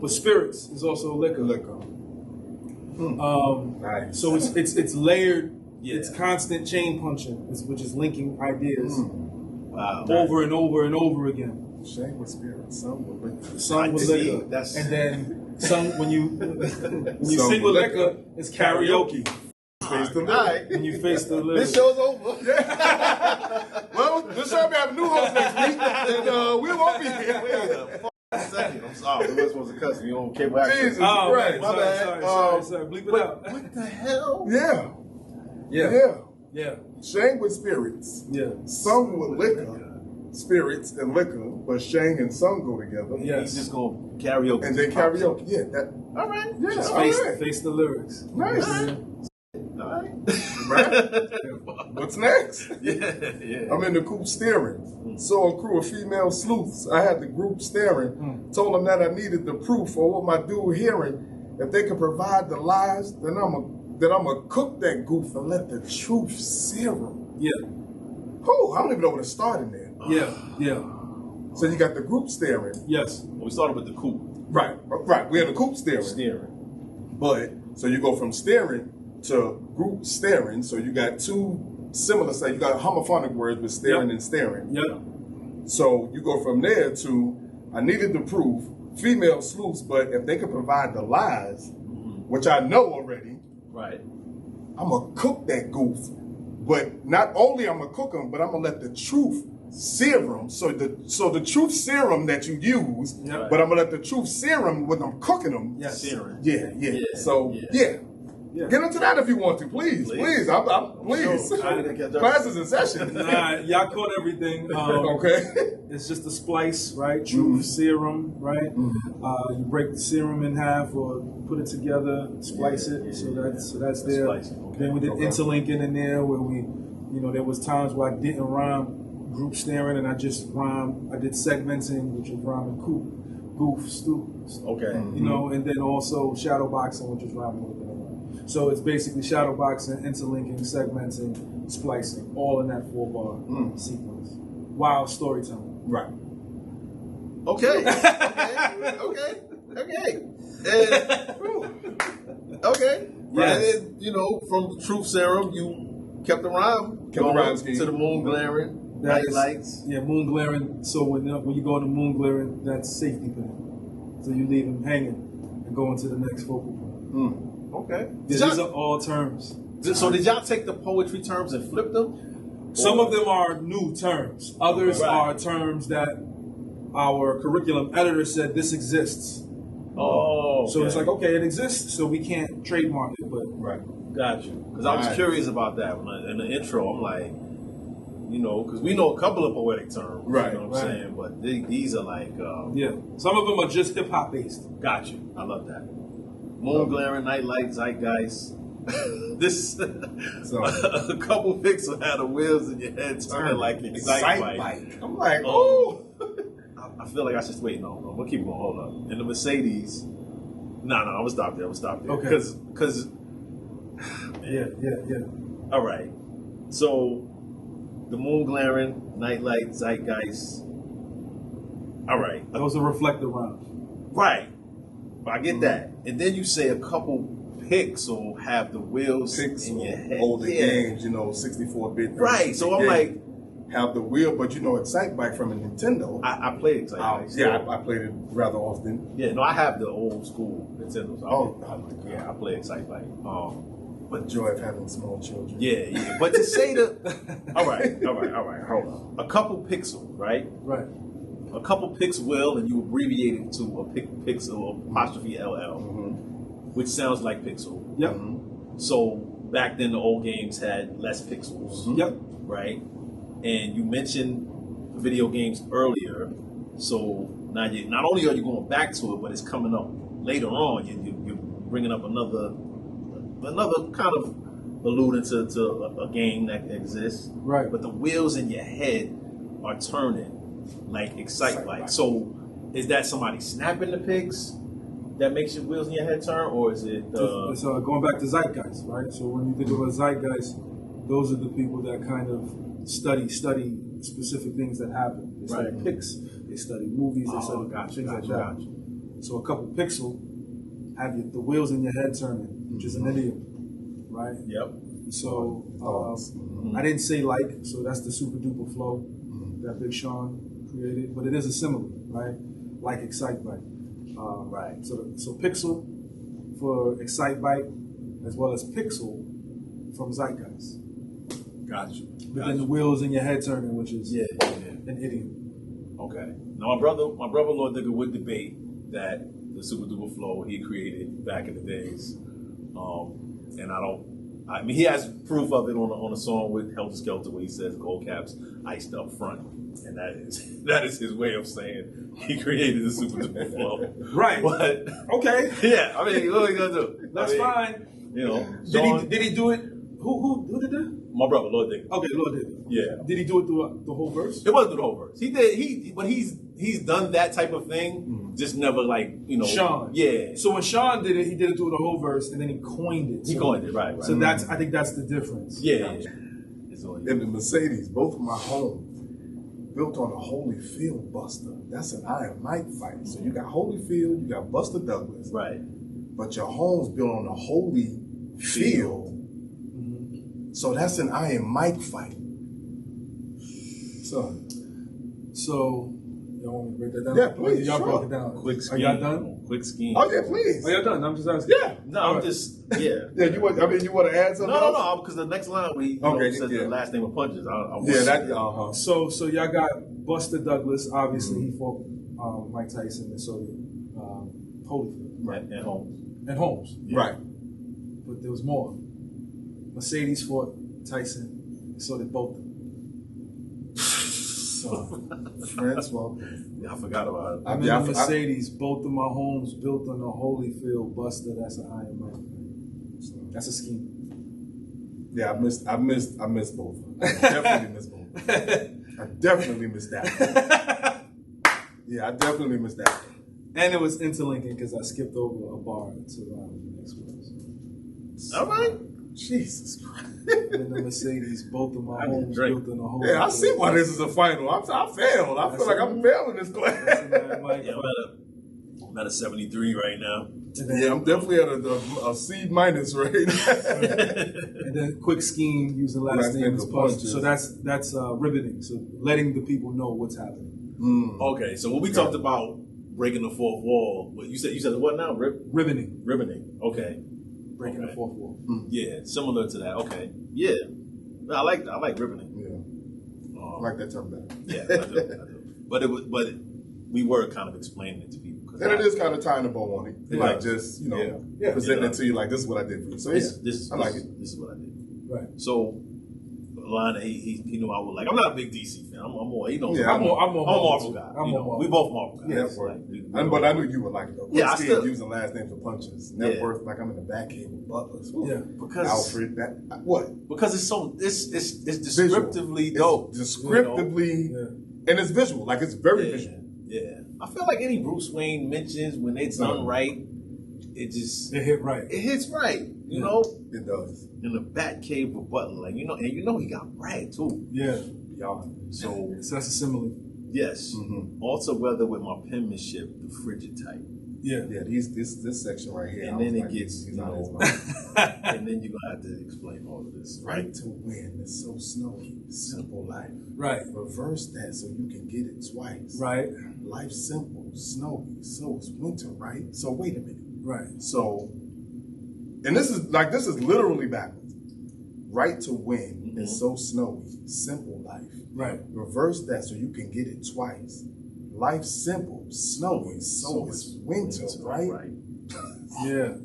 Speaker 3: but spirits is also liquor.
Speaker 1: Nice.
Speaker 3: So it's layered.
Speaker 2: Yeah.
Speaker 3: It's constant chain punching, which is linking ideas
Speaker 2: Wow.
Speaker 3: over and over and over again.
Speaker 1: Shang with spirit, some with liquor.
Speaker 3: Sung with
Speaker 2: See,
Speaker 3: liquor,
Speaker 2: that's-
Speaker 3: and then sung when you
Speaker 1: Sung
Speaker 3: sing with liquor, it's karaoke.
Speaker 1: Face the
Speaker 2: All right.
Speaker 3: When you face the lyrics.
Speaker 2: This show's over.
Speaker 1: Well, this show be having new hosts next week, and we won't be here.
Speaker 2: Wait a second. I'm sorry. We were supposed to cuss. We on cable access.
Speaker 1: Jesus
Speaker 3: Oh,
Speaker 1: Christ.
Speaker 2: My bad.
Speaker 3: sorry. Bleep it out.
Speaker 2: What the hell?
Speaker 1: Yeah.
Speaker 3: Yeah.
Speaker 1: Shang with spirits,
Speaker 3: Yeah.
Speaker 1: sung with liquor, spirits and liquor, but Shang and sung go together.
Speaker 3: Yeah.
Speaker 2: He's just going karaoke.
Speaker 1: And then karaoke. Yeah, that.
Speaker 2: All right.
Speaker 1: Yeah,
Speaker 3: Just
Speaker 1: all right.
Speaker 3: face the lyrics.
Speaker 1: Nice.
Speaker 2: All right.
Speaker 1: Right? What's next?
Speaker 2: Yeah.
Speaker 1: I'm in the coop steering. Saw a crew of female sleuths. I had the group staring. Told them that I needed the proof or what my dude hearing. If they could provide the lies, then I'ma cook that goof and let the truth sear 'em.
Speaker 3: Yeah.
Speaker 1: Oh, I don't even know where to start in there.
Speaker 3: Yeah.
Speaker 1: So you got the group staring.
Speaker 3: Yes.
Speaker 2: We started with the coupe.
Speaker 1: Right. We're in the coop staring.
Speaker 2: Steering.
Speaker 1: But, so you go from staring to group staring. So you got two similar, say you got homophonic words with staring and staring.
Speaker 3: Yeah.
Speaker 1: So you go from there to, I needed the proof, female sleuths, but if they could provide the lies, which I know already,
Speaker 2: Right.
Speaker 1: I'm going to cook that goof. But not only I'm going to cook them, but I'm going to let the truth serum. So the truth serum that you use,
Speaker 3: Yeah.
Speaker 1: but I'm going to let the truth serum when I'm cooking them.
Speaker 3: Yes.
Speaker 2: Searing.
Speaker 1: Yeah.
Speaker 2: Yeah.
Speaker 1: So,
Speaker 2: Yeah.
Speaker 3: Yeah.
Speaker 1: Get into that if you want to, please. Please. Please.
Speaker 2: Sure.
Speaker 1: Class is in session.
Speaker 3: Nah, y'all caught everything.
Speaker 1: Okay.
Speaker 3: It's just a splice, right? Truth serum, right? You break the serum in half or put it together, splice it. So that's there.
Speaker 2: Okay.
Speaker 3: Then we did interlinking in there where we, there was times where I didn't rhyme group staring and I just rhymed. I did segmenting, which was rhyming goof, stoop.
Speaker 2: Okay.
Speaker 3: And then also shadow boxing, which is rhyming with it. So it's basically shadow boxing, interlinking, segmenting, splicing, all in that 4-bar sequence. While storytelling.
Speaker 1: Right.
Speaker 2: Okay. Okay. Yeah. And then, from the truth serum, you kept the rhyme.
Speaker 1: Kept the rhyme scheme.
Speaker 2: To the moon glaring. Night lights.
Speaker 3: Yeah, moon glaring. So when you go to moon glaring, that's safety pin. So you leave them hanging and go into the next focal point.
Speaker 2: Okay.
Speaker 3: These are all terms.
Speaker 2: So did y'all take the poetry terms and flip them?
Speaker 3: Some of them are new terms. Others are terms that our curriculum editor said this exists.
Speaker 2: Oh. Okay.
Speaker 3: So it's like, okay, it exists, so we can't trademark it. But
Speaker 2: Got you. Because I was curious about that. In the intro, I'm like, because we know a couple of poetic terms.
Speaker 1: Right.
Speaker 2: You know what I'm saying? But these are like...
Speaker 3: some of them are just hip-hop based.
Speaker 2: Got you. I love that. Moon glaring, night light, zeitgeist. This a couple pixels had the wheels in your head turning like excite-bite.
Speaker 1: I'm like, oh.
Speaker 2: I feel like I should wait. No, we'll keep going. Hold up. And the Mercedes. No, I'm gonna stop there.
Speaker 3: Okay.
Speaker 2: Because.
Speaker 3: Yeah.
Speaker 2: All right. So, the moon glaring, nightlight, zeitgeist. All right.
Speaker 3: Those are reflective rhymes.
Speaker 2: Right. I get that. And then you say a couple pixel have the wheels in your head.
Speaker 1: Older games, 64-bit.
Speaker 2: Right. So I'm like,
Speaker 1: have the wheel, but Excitebike from a Nintendo.
Speaker 2: I played Excitebike.
Speaker 1: I played it rather often.
Speaker 2: Yeah, no, I have the old school Nintendo.
Speaker 1: So
Speaker 2: I play Excitebike.
Speaker 1: But joy of having small children.
Speaker 2: Yeah. But to say all right, hold on. A couple pixel, right?
Speaker 3: Right.
Speaker 2: A couple pixel will, and you abbreviate it to a pixel apostrophe LL, which sounds like pixel.
Speaker 3: Yep.
Speaker 2: So back then, the old games had less pixels.
Speaker 3: Yep.
Speaker 2: Right. And you mentioned video games earlier, so now not only are you going back to it, but it's coming up later on. You're bringing up another kind of alluding to a game that exists.
Speaker 3: Right.
Speaker 2: But the wheels in your head are turning like Excitebike. So is that somebody snapping the pics that makes your wheels in your head turn, or is it?
Speaker 3: It's going back to zeitgeist, right? So when you think about zeitgeist, those are the people that kind of study specific things that happen. They study pics, they study movies, they study things like that. So a couple pixel have the wheels in your head turning, which is an idiom, right?
Speaker 2: Yep.
Speaker 3: So I didn't say so that's the super duper flow that Big Sean created, but it is a simile, right? Like Excitebike.
Speaker 2: Right.
Speaker 3: So pixel for Excitebike, as well as pixel from zeitgeist.
Speaker 2: Got you.
Speaker 3: But then the wheels in your head turning, which is an idiom.
Speaker 2: Okay. Now my brother Lord Digger would debate that the super duper flow he created back in the days, and I mean he has proof of it on a song with Helter Skelter where he says gold caps iced up front, and that is his way of saying he created the super duper flow.
Speaker 3: Right.
Speaker 2: But
Speaker 3: okay.
Speaker 2: Yeah. I mean, what are you gonna do?
Speaker 3: That's fine. Did he do it? Who did that?
Speaker 2: My brother, Lord Digger.
Speaker 3: Okay, Lord Digger.
Speaker 2: Yeah.
Speaker 3: Did he do it through the whole verse?
Speaker 2: It wasn't through the whole verse. He did. But he's done that type of thing. Just never
Speaker 3: Sean.
Speaker 2: Yeah.
Speaker 3: So when Sean did it, he did it through the whole verse, and then he coined it.
Speaker 2: He coined it, right.
Speaker 3: So I think that's the difference.
Speaker 2: Yeah.
Speaker 1: In the Mercedes, both of my homes built on a Holyfield Buster. That's an Iron Mike fight. So you got Holyfield, you got Buster Douglas.
Speaker 2: Right.
Speaker 1: But your home's built on a Holyfield. So that's an Iron Mike fight. So y'all want me to break that down? Yeah, please.
Speaker 3: Y'all
Speaker 1: sure.
Speaker 3: broke it down.
Speaker 2: Quick scheme.
Speaker 3: Are y'all done?
Speaker 2: Quick scheme.
Speaker 1: Oh yeah, please.
Speaker 3: Are y'all done? I'm just asking.
Speaker 1: Yeah.
Speaker 2: No, I'm just
Speaker 1: Yeah, you want to add something?
Speaker 2: No, because the next line says the last name of punches.
Speaker 3: So y'all got Buster Douglas. Obviously, he fought Mike Tyson, and so Holyfield.
Speaker 2: Right. And Holmes.
Speaker 3: And Holmes.
Speaker 1: Yeah. Right.
Speaker 3: but there was more. Mercedes fought Tyson, and so did both. So,
Speaker 1: Francois.
Speaker 2: Yeah, I forgot about it.
Speaker 3: I'm in a Mercedes. Both of my homes built on the Holyfield Buster. That's an Iron Man. That's a scheme.
Speaker 1: Yeah, I missed both. I definitely missed both. I definitely missed that. Yeah, I definitely missed that.
Speaker 3: And it was interlinking because I skipped over a bar to the next words.
Speaker 2: All right.
Speaker 1: Jesus Christ.
Speaker 3: In the Mercedes, both of my homes built on the Holyfield.
Speaker 1: Yeah, I see why this is a final. I failed. I feel like I'm failing this class.
Speaker 2: Yeah, I'm at a 73 right now.
Speaker 1: Yeah, I'm definitely at a C minus right now.
Speaker 3: And then quick scheme using last name as punches. So that's riveting. So letting the people know what's happening.
Speaker 2: Okay, so when we talked about breaking the fourth wall, what you said what now?
Speaker 3: Riveting.
Speaker 2: Riveting. Okay.
Speaker 3: Breaking the fourth wall.
Speaker 2: Yeah, similar to that. Okay. Yeah. I like riveting.
Speaker 1: Yeah. I like that term better.
Speaker 2: Yeah, I do. But we were kind of explaining it to people.
Speaker 1: And it is kind of tying the bow on it.
Speaker 2: Yeah.
Speaker 1: Like just, presenting it to you like, this is what I did for you. So
Speaker 2: this
Speaker 1: I like it.
Speaker 2: This is what I did.
Speaker 3: Right.
Speaker 2: So a line that he knew I would like. I'm not a big DC fan. I'm more,
Speaker 3: I'm more
Speaker 2: Marvel guy. We both Marvel guys.
Speaker 1: Yeah, but I knew you would like it though.
Speaker 2: Yeah, I still
Speaker 1: using last names for punches. Net worth, like I'm in the back cave with Butlers.
Speaker 3: Yeah,
Speaker 2: because
Speaker 1: Alfred. What?
Speaker 2: Because it's descriptively dope.
Speaker 1: Descriptively, and it's visual. Like it's very visual.
Speaker 2: Yeah, I feel like any Bruce Wayne mentions when it's done right, it
Speaker 3: hit right.
Speaker 2: It hits right. You know,
Speaker 1: it does.
Speaker 2: In the Batcave with Butler, like and he got brag too.
Speaker 3: Yeah.
Speaker 2: So
Speaker 3: that's a simile.
Speaker 2: Yes. Also, whether with my penmanship, the frigid type.
Speaker 3: Yeah.
Speaker 1: Yeah. This section right here,
Speaker 2: and then it gets and then you're gonna have to explain all of this.
Speaker 1: Right to win is so snowy, simple life.
Speaker 3: Right.
Speaker 1: Reverse that so you can get it twice.
Speaker 3: Right.
Speaker 1: Life's simple, snowy, so it's winter, right? So wait a minute.
Speaker 3: Right.
Speaker 1: So, and this is literally backwards. Right to win is so snowy, simple life.
Speaker 3: Right.
Speaker 1: Reverse that so you can get it twice. Life's simple, snowy, so it's winter, right?
Speaker 3: Yeah.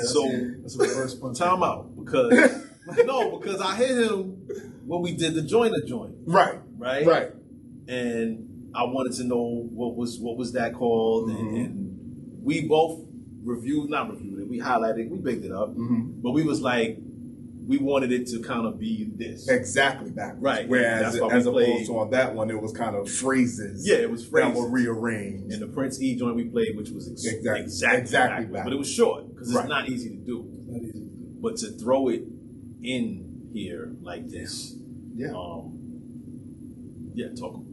Speaker 2: So
Speaker 3: that's a reverse punch.
Speaker 2: Time out because because I hit him when we did the joint. Right. And I wanted to know what was that called, and we both not reviewed it. We highlighted it, we picked it up, but we was like, we wanted it to kind of be this
Speaker 1: exactly backwards.
Speaker 2: Right.
Speaker 1: Whereas as opposed to on that one, it was kind of phrases.
Speaker 2: Yeah, it was phrases
Speaker 1: that were rearranged.
Speaker 2: And the Prince E joint we played, which was exactly
Speaker 1: backwards.
Speaker 2: But it was short because it's not easy to do. But to throw it in here like this,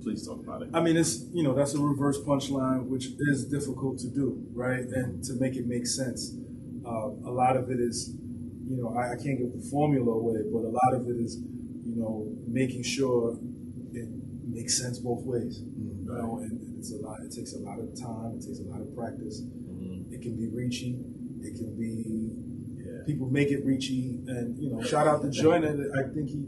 Speaker 2: please talk about it.
Speaker 3: I mean, it's that's a reverse punchline, which is difficult to do, right? And to make it make sense, a lot of it is, I can't give the formula away, but a lot of it is, making sure it makes sense both ways. And it's a lot. It takes a lot of time. It takes a lot of practice. It can be reachy. It can be. People make it reachy, and shout out to Joyner. I think he,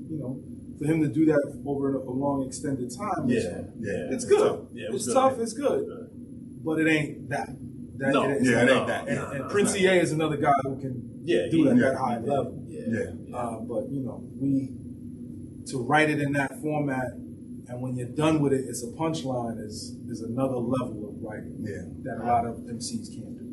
Speaker 3: for him to do that over a long extended time, it's good. It's tough. It's good, but it ain't that. It ain't that. And Prince EA is another guy who can do it at that high level. But we to write it in that format, and when you're done with it, it's a punchline. Is another level of writing that a lot of MCs can't do.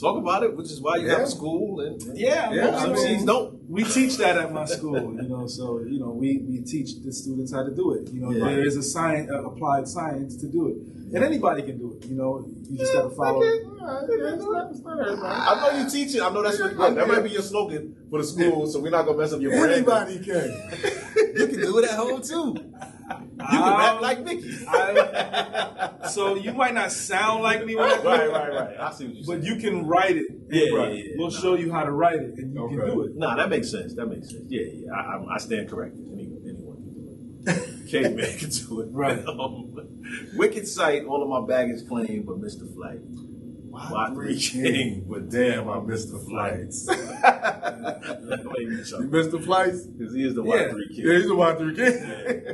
Speaker 2: Talk about it, which is why you have a school. And
Speaker 3: most MCs
Speaker 2: don't.
Speaker 3: We teach that at my school, So we teach the students how to do it. There is a applied science to do it, and anybody can do it. You just got to follow.
Speaker 2: I know you teach it. I know that's that might be your slogan for the school. So we're not gonna mess up your brand.
Speaker 1: Anybody can.
Speaker 2: You can do it at home too. You can rap like Mickey.
Speaker 3: So you might not sound like me when I do it.
Speaker 2: Right. I see what you're saying.
Speaker 3: But you can write it. We'll show you how to write it, and you can do it.
Speaker 2: Nah, that makes sense. Yeah. I stand corrected. Anyone can do it. Caveman can do it.
Speaker 3: Right.
Speaker 2: Wicked Sight, all of my baggage claimed, but Mr. Flight.
Speaker 1: Y3 King, but damn, I missed the flights.
Speaker 2: You
Speaker 1: missed the flights?
Speaker 2: Because he is the Y3 King.
Speaker 1: Yeah, he's the Y3 King.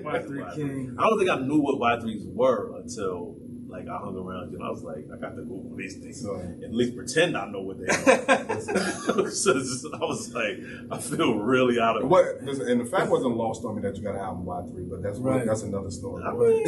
Speaker 3: Y3 King.
Speaker 2: I don't think I knew what Y3s were until like I hung around you, and I was like, I got to Google these things,
Speaker 1: So,
Speaker 2: at least pretend I know what they are. So I was like, I feel really out of it.
Speaker 1: And the fact wasn't lost on me that you got an album Y3, but that's another story.
Speaker 2: I mean,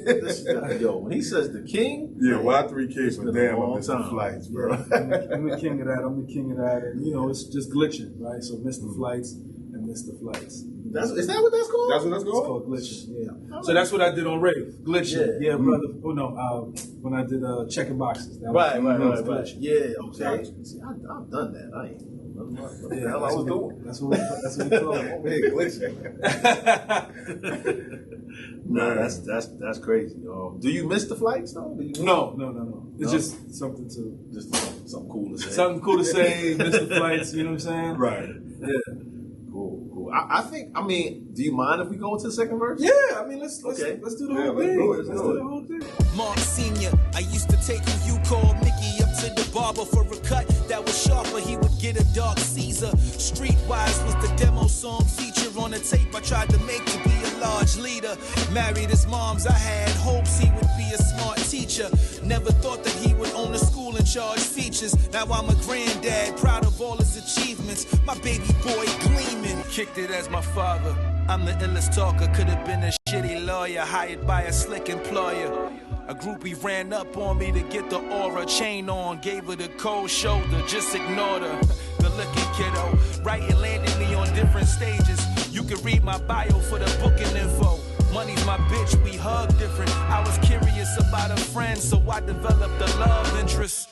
Speaker 2: this guy, yo, when he says the king,
Speaker 1: yeah, Y3 Kids, but damn, I miss the
Speaker 2: time.
Speaker 1: flights, bro.
Speaker 3: I'm the king of that. I'm the king of that, and you know, it's just glitching, right? So Mr. Flights and Mr. Flights.
Speaker 2: is that what that's called?
Speaker 1: That's what that's
Speaker 3: It's
Speaker 1: called?
Speaker 3: called glitching. Yeah. So that's what I did on Rave. Glitching. Yeah, brother. Oh no, when I did checking boxes. That
Speaker 2: Right.
Speaker 3: glitching.
Speaker 2: Yeah, okay. See, I've done that. I ain't. What the hell I was doing?
Speaker 3: That's what we call it.
Speaker 1: Hey, glitching.
Speaker 2: Nah, that's crazy. Do you miss the flights though?
Speaker 3: No. It's just something to
Speaker 2: something cool to say.
Speaker 3: Something cool to say. Miss the flights. You know what I'm saying?
Speaker 1: Right.
Speaker 3: Yeah.
Speaker 2: Cool. I think. I mean, do you mind if we go into the second verse?
Speaker 3: Yeah. I mean, let's do the whole
Speaker 1: let's
Speaker 3: thing.
Speaker 1: do it,
Speaker 3: Let's
Speaker 1: let's
Speaker 3: do
Speaker 1: do
Speaker 3: the
Speaker 1: it.
Speaker 3: whole thing.
Speaker 4: Mark Sr., I used to take who you called Mickey up to the barber for a cut that was sharper. He would get a dark Caesar. Streetwise was the demo song feature on the tape I tried to make to be a large leader. Married his moms, I had hopes he would be a smart teacher. Never thought that he would own a school and charge features. Now I'm a granddad, proud of all his achievements. My baby boy gleaming. Kicked it as my father. I'm the illest talker, could have been a shitty lawyer, hired by a slick employer. A groupie ran up on me to get the aura, chain on, gave her the cold shoulder, just ignored her. Good looking kiddo, writing landed me on different stages. You can read my bio for the booking info. Money's my bitch, we hug different. I was curious about a friend, so I developed a love interest.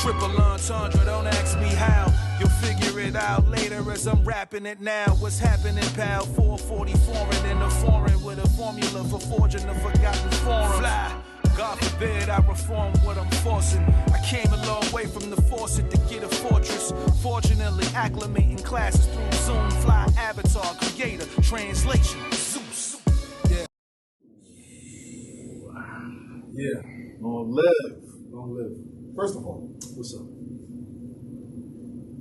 Speaker 4: Triple entendre, don't ask me how. You'll figure it out later as I'm rapping it now. What's happening, pal? 440 foreign in a foreign with a formula for forging the forgotten forum. Fly, God forbid I reform what I'm forcing. I came a long way from the faucet to get a fortress. Fortunately, acclimating classes through Zoom. Fly, avatar, creator, translation, Zeus. Yeah.
Speaker 3: Yeah.
Speaker 2: Long live.
Speaker 3: Long live.
Speaker 1: First of all,
Speaker 3: What's up?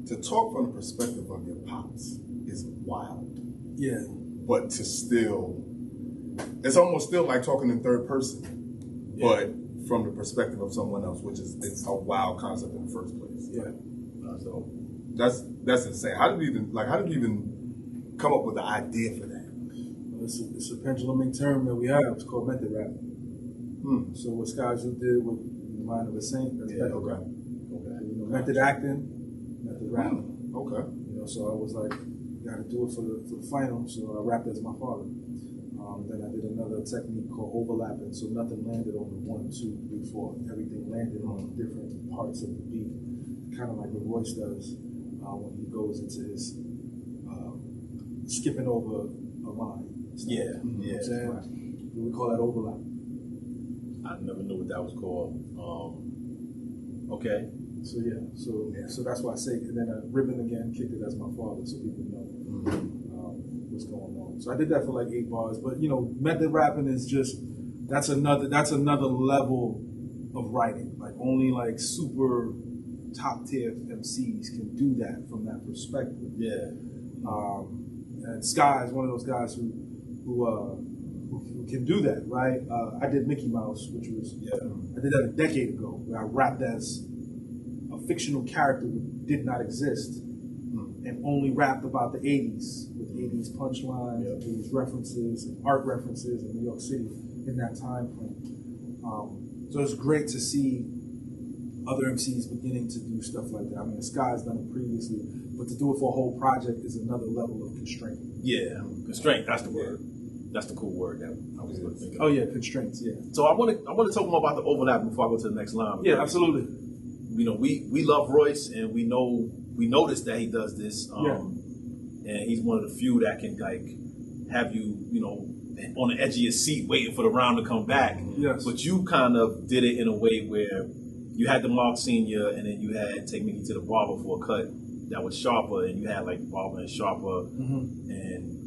Speaker 1: to talk from the perspective of your pops is wild.
Speaker 3: Yeah.
Speaker 1: But to still, it's almost still like talking in third person, but from the perspective of someone else, which is it's a wild concept in the first place.
Speaker 3: Yeah.
Speaker 1: So that's insane. How did you even come up with the idea for that?
Speaker 3: It's a Pendulum Ink term that we have. It's called method rap. So what Skyzoo did with the mind of a saint, that's method rap. You know, method acting, method rap.
Speaker 1: Okay.
Speaker 3: You know, so I was like, got to do it for the final. So I rapped as my father. Then I did another technique called overlapping. So nothing landed on the 1, 2, 3, 4. Everything landed on different parts of the beat, kind of like what Royce does when he goes into his skipping over a line.
Speaker 2: Yeah.
Speaker 3: You know what I'm saying? We call that overlap.
Speaker 2: I never knew what that was called. Okay.
Speaker 3: So that's why I say, and then I ribbon again, kicked it as my father, so people know what's going on. So I did that for like 8 bars, but you know, method rapping is just that's another level of writing. Like only like super top tier MCs can do that from that perspective.
Speaker 2: Yeah.
Speaker 3: And Sky is one of those guys who can do that, right? I did Mickey Mouse, which was I did that a decade ago, where I rapped as a fictional character who did not exist, and only rapped about the 80s with 80s punchlines, 80s references, and art references in New York City in that time frame. So it's great to see other MCs beginning to do stuff like that. I mean, Sky's done it previously, but to do it for a whole project is another level of constraint.
Speaker 2: Yeah. Constraint. That's the word. That's the cool word that I was thinking.
Speaker 3: Oh yeah, constraints. Yeah.
Speaker 2: So I want to talk more about the overlap before I go to the next line.
Speaker 3: Yeah, absolutely.
Speaker 2: You know, we love Royce, and we noticed that he does this. And he's one of the few that can like have you know, on the edge of your seat waiting for the round to come back.
Speaker 3: Yes.
Speaker 2: But you kind of did it in a way where you had the Mark Senior, and then you had Take Mickey to the Barber for a cut that was sharper, and you had like Barber and Sharper, and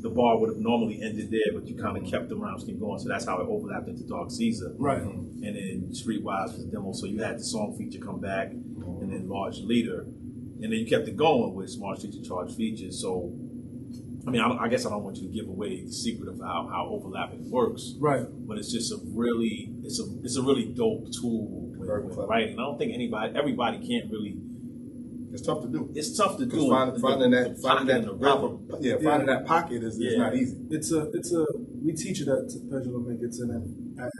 Speaker 2: the bar would have normally ended there, but you kind of kept the rhymes keep going, so that's how it overlapped into Dark Caesar.
Speaker 3: Right.
Speaker 2: And then Streetwise was the demo, so you had the song feature come back, and then Large Leader, and then you kept it going with Smart Teacher Charge features. So I mean, I guess I don't want you to give away the secret of how overlapping works.
Speaker 3: Right.
Speaker 2: But it's just a really dope tool when writing. I don't think everybody can't really.
Speaker 1: It's tough to do.
Speaker 2: It's tough to do.
Speaker 1: Finding that pocket is not easy.
Speaker 3: We teach it at Pendulum Ink. It's an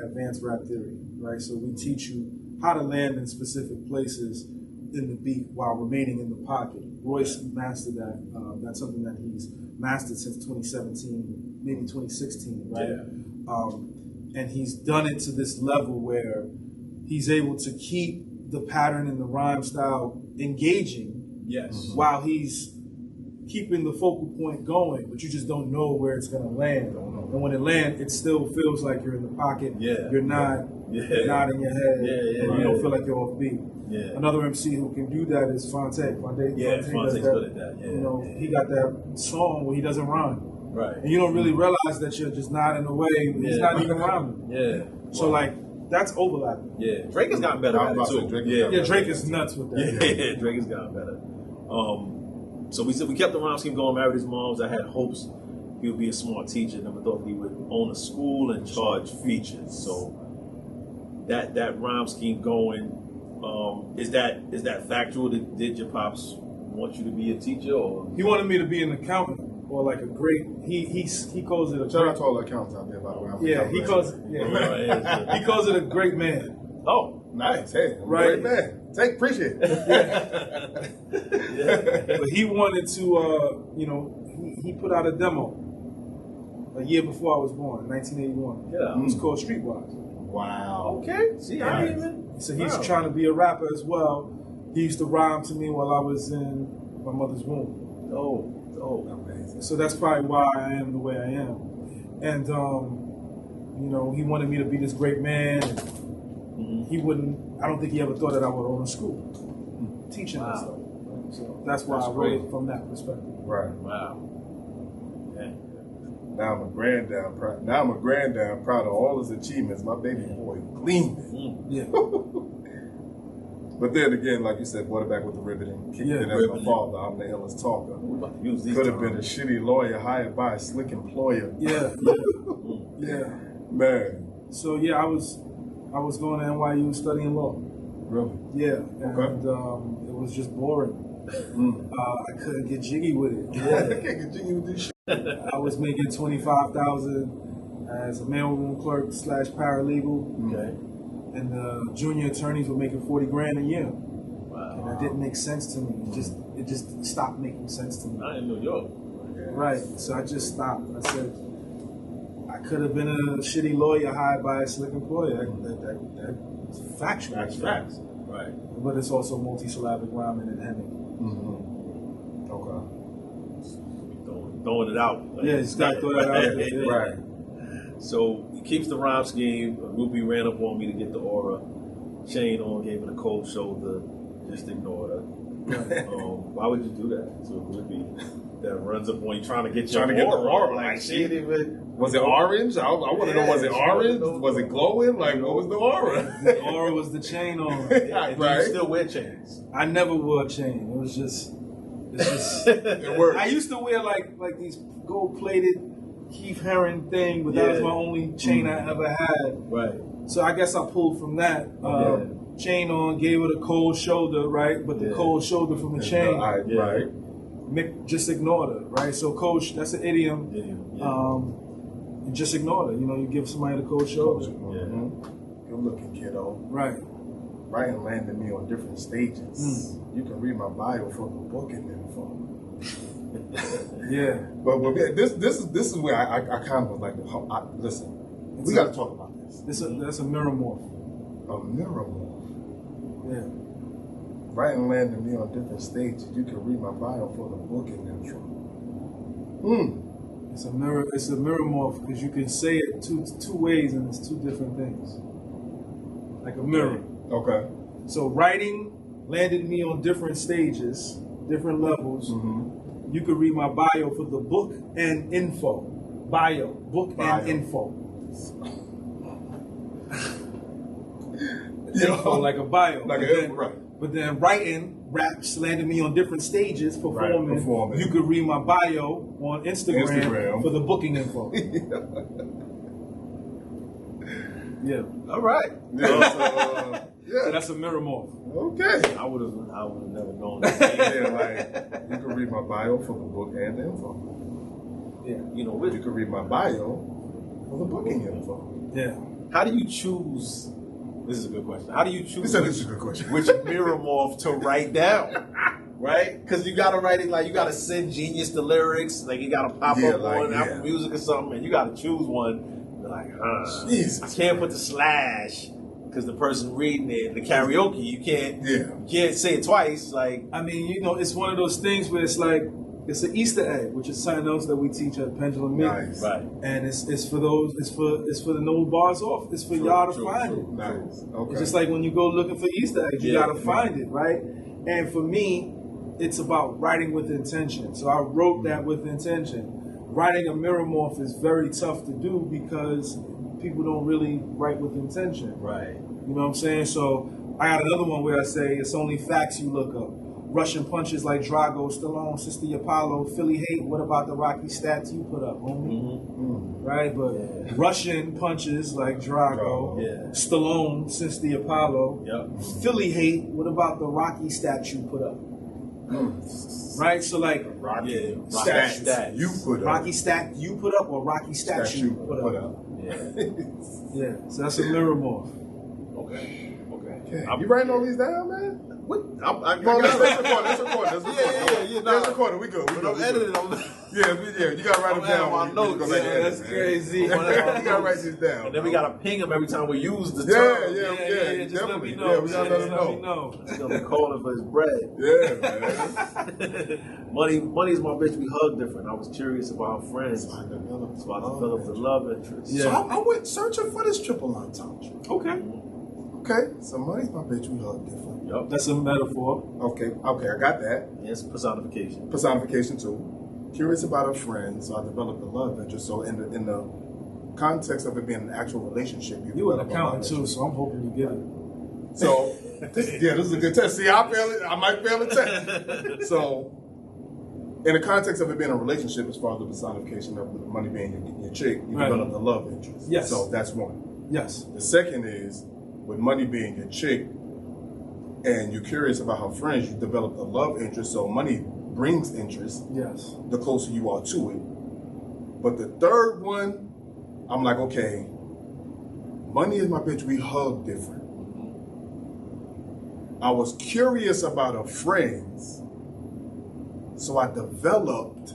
Speaker 3: advanced rap theory, right? So we teach you how to land in specific places in the beat while remaining in the pocket. Royce mastered that. That's something that he's mastered since 2017, maybe 2016, right? Yeah. And he's done it to this level where he's able to keep the pattern and the rhyme style engaging, while he's keeping the focal point going, but you just don't know where it's gonna land. And when it lands, it still feels like you're in the pocket. Yeah. You're not nodding your head. You don't feel like you're off beat. Yeah. Another MC who can do that is Factz.
Speaker 2: Fonte's good at that. Yeah.
Speaker 3: You know, he got that song where he doesn't rhyme.
Speaker 2: Right.
Speaker 3: And you don't really realize that you're just nodding away. He's not even rhyming.
Speaker 2: Yeah.
Speaker 3: So like that's overlapping.
Speaker 2: Yeah. Drake has gotten better at it too.
Speaker 3: Drake is nuts with that.
Speaker 2: Yeah, Drake has gotten better. So we kept the rhyme scheme going, married his moms. I had hopes he would be a smart teacher. Never thought he would own a school and charge features. So that rhyme scheme going. Is that factual? Did your pops want you to be a teacher, or
Speaker 3: he wanted me to be an accountant or like a great? He calls it a
Speaker 1: shout out to all the accountants out there, by the way.
Speaker 3: He calls it a great man.
Speaker 2: Oh,
Speaker 1: nice! Hey, great man. Appreciate it.
Speaker 3: But he wanted to, he put out a demo a year before I was born, 1981.
Speaker 2: Yeah,
Speaker 3: it was called Streetwise.
Speaker 1: Wow.
Speaker 2: Okay. See, I didn't even.
Speaker 3: So he's trying to be a rapper as well. He used to rhyme to me while I was in my mother's womb.
Speaker 2: Oh, amazing.
Speaker 3: So that's probably why I am the way I am. And, he wanted me to be this great man. And he wouldn't, I don't think he ever thought that I would own a school teaching and stuff. So that's why I wrote it from that perspective.
Speaker 1: Right.
Speaker 2: Wow. Yeah.
Speaker 1: Now I'm a granddad proud of all his achievements. My baby boy gleaming.
Speaker 3: Yeah.
Speaker 1: But then again, like you said, quarterback with the riveting. Kicked it as my father. I'm the illest talker. Could have been a shitty lawyer hired by a slick employer.
Speaker 3: Yeah.
Speaker 1: Man.
Speaker 3: So yeah, I was going to NYU studying law.
Speaker 1: Really?
Speaker 3: Yeah. And it was just boring. I couldn't get jiggy with it.
Speaker 1: I can't get jiggy with this shit.
Speaker 3: I was making $25,000 as a mailroom clerk / paralegal.
Speaker 2: Okay.
Speaker 3: And the junior attorneys were making $40,000 a year.
Speaker 2: Wow.
Speaker 3: And that didn't make sense to me. It just stopped making sense to me.
Speaker 2: Not in New York.
Speaker 3: Right. So I just stopped. I said, I could have been a shitty lawyer hired by a slick employer. That's factual.
Speaker 2: That's facts. Right.
Speaker 3: But it's also multi-syllabic rhyming and ending.
Speaker 1: Okay.
Speaker 2: Throwing it out.
Speaker 3: Yeah, you just gotta throw that out there. Yeah.
Speaker 1: Right.
Speaker 2: So he keeps the rhyme scheme. Ruby ran up on me to get the aura. Chain on, gave it a cold shoulder. Just ignored her. Why would you do that to a groupie that runs up on you trying to get your aura? Like she didn't even.
Speaker 1: Was it orange? I want to know. Was it orange? Was it glowing? Like what was the aura?
Speaker 3: The aura was the chain on.
Speaker 2: Right. You still wear chains?
Speaker 3: I never wore a chain. It was just.
Speaker 1: It worked.
Speaker 3: I used to wear like these gold-plated Keith Haring thing, but that was my only chain I ever had.
Speaker 2: Right.
Speaker 3: So I guess I pulled from that. Chain on, gave it a cold shoulder, right? But the cold shoulder from the chain,
Speaker 1: right?
Speaker 3: Mick just ignored her, right? So coach, that's an idiom. Just ignore her. You give somebody the cold shoulder.
Speaker 1: Good looking, kiddo.
Speaker 3: Right.
Speaker 1: Writing landed me on different stages. You can read my bio from the book and info.
Speaker 3: Yeah.
Speaker 1: But this is where I kind of was like, listen, we got to talk about this.
Speaker 3: That's a mirror morph.
Speaker 1: A mirror morph.
Speaker 3: Yeah.
Speaker 1: Writing landed me on different stages. You can read my bio for the book and intro.
Speaker 3: It's a mirror morph because you can say it two ways and it's two different things. Like a mirror.
Speaker 1: Okay.
Speaker 3: So writing landed me on different stages, different levels. You could read my bio for the book and info. Book and info. Info like a bio.
Speaker 1: Right.
Speaker 3: But then writing raps, landed me on different stages performing.
Speaker 1: Performing.
Speaker 3: You could read my bio on Instagram. For the booking info. Yeah.
Speaker 2: All right.
Speaker 1: Yeah,
Speaker 3: So that's a mirror morph.
Speaker 1: Okay.
Speaker 2: I would have never known that.
Speaker 1: Yeah, like you can read my bio for the book and the info.
Speaker 3: Yeah.
Speaker 2: You know,
Speaker 1: You can read my bio for the booking info.
Speaker 3: Yeah.
Speaker 2: how do you choose? This is a good question. How do you choose?
Speaker 1: You said this is a good question.
Speaker 2: Which mirror morph to write down? Right? Because you gotta write it like you gotta send Genius the lyrics, like you gotta pop up on Apple Music or something, and you gotta choose one. You're like,
Speaker 1: Jesus.
Speaker 2: I can't put the slash because the person reading it, the karaoke, you can't say it twice. Like,
Speaker 3: I mean, you know, it's one of those things where it's like it's an Easter egg, which is something else that we teach at Pendulum Ink.
Speaker 1: Nice.
Speaker 2: right?
Speaker 3: And it's for those it's for the no bars off. It's for y'all to find it.
Speaker 1: Nice. Okay.
Speaker 3: It's just like when you go looking for Easter eggs, you gotta find it, right? And for me, it's about writing with intention. So I wrote that with intention. Writing a mirror morph is very tough to do because people don't really write with intention.
Speaker 2: Right.
Speaker 3: You know what I'm saying? So I got another one where I say it's only facts you look up. Russian punches like Drago, Stallone, Sister Apollo, Philly hate. What about the Rocky stats you put up, homie? Right, but Russian punches like Drago, Stallone, Sister Apollo, Philly hate. What about the Rocky stats you put up? Right, so like
Speaker 1: Rocky
Speaker 3: stats
Speaker 1: you put up.
Speaker 3: Rocky stat you put up or Rocky stats you put up. Yeah, so that's a mirror morph.
Speaker 2: Okay.
Speaker 1: You writing all these down, man?
Speaker 2: What?
Speaker 1: Let's record. Let's record. We good.
Speaker 2: I'm editing on that.
Speaker 1: Yeah. You gotta write them down.
Speaker 2: My notes.
Speaker 3: That's crazy.
Speaker 1: You gotta write these down.
Speaker 2: And then we gotta ping them every time we use the
Speaker 1: Yeah.
Speaker 3: Just
Speaker 1: Definitely.
Speaker 3: let me know.
Speaker 1: Yeah, we gotta let them know.
Speaker 2: He's gonna be calling for his bread.
Speaker 1: Yeah, man.
Speaker 2: Money is my bitch. We hug different. I was curious about our friends, so I developed a love interest.
Speaker 1: So I went searching for this triple entendre. Okay, so money's my bitch. We hug different.
Speaker 2: Yup.
Speaker 3: That's a metaphor.
Speaker 1: Okay, I got that.
Speaker 2: Yes, personification.
Speaker 1: Personification too. Curious about a friend, so I developed a love interest. So in the context of it being an actual relationship,
Speaker 3: You an accountant too, so I'm hoping you get it.
Speaker 1: So this is a good test. See, I might fail the test. So in the context of it being a relationship, as far as the personification of money being your chick, you develop a love interest.
Speaker 3: Yes.
Speaker 1: So that's one.
Speaker 3: Yes.
Speaker 1: The second is with money being your chick, and you're curious about her friends, you develop a love interest. So money brings interest.
Speaker 3: Yes.
Speaker 1: The closer you are to it. But the third one, I'm like, okay, money is my bitch. We hug different. I was curious about her friends, so I developed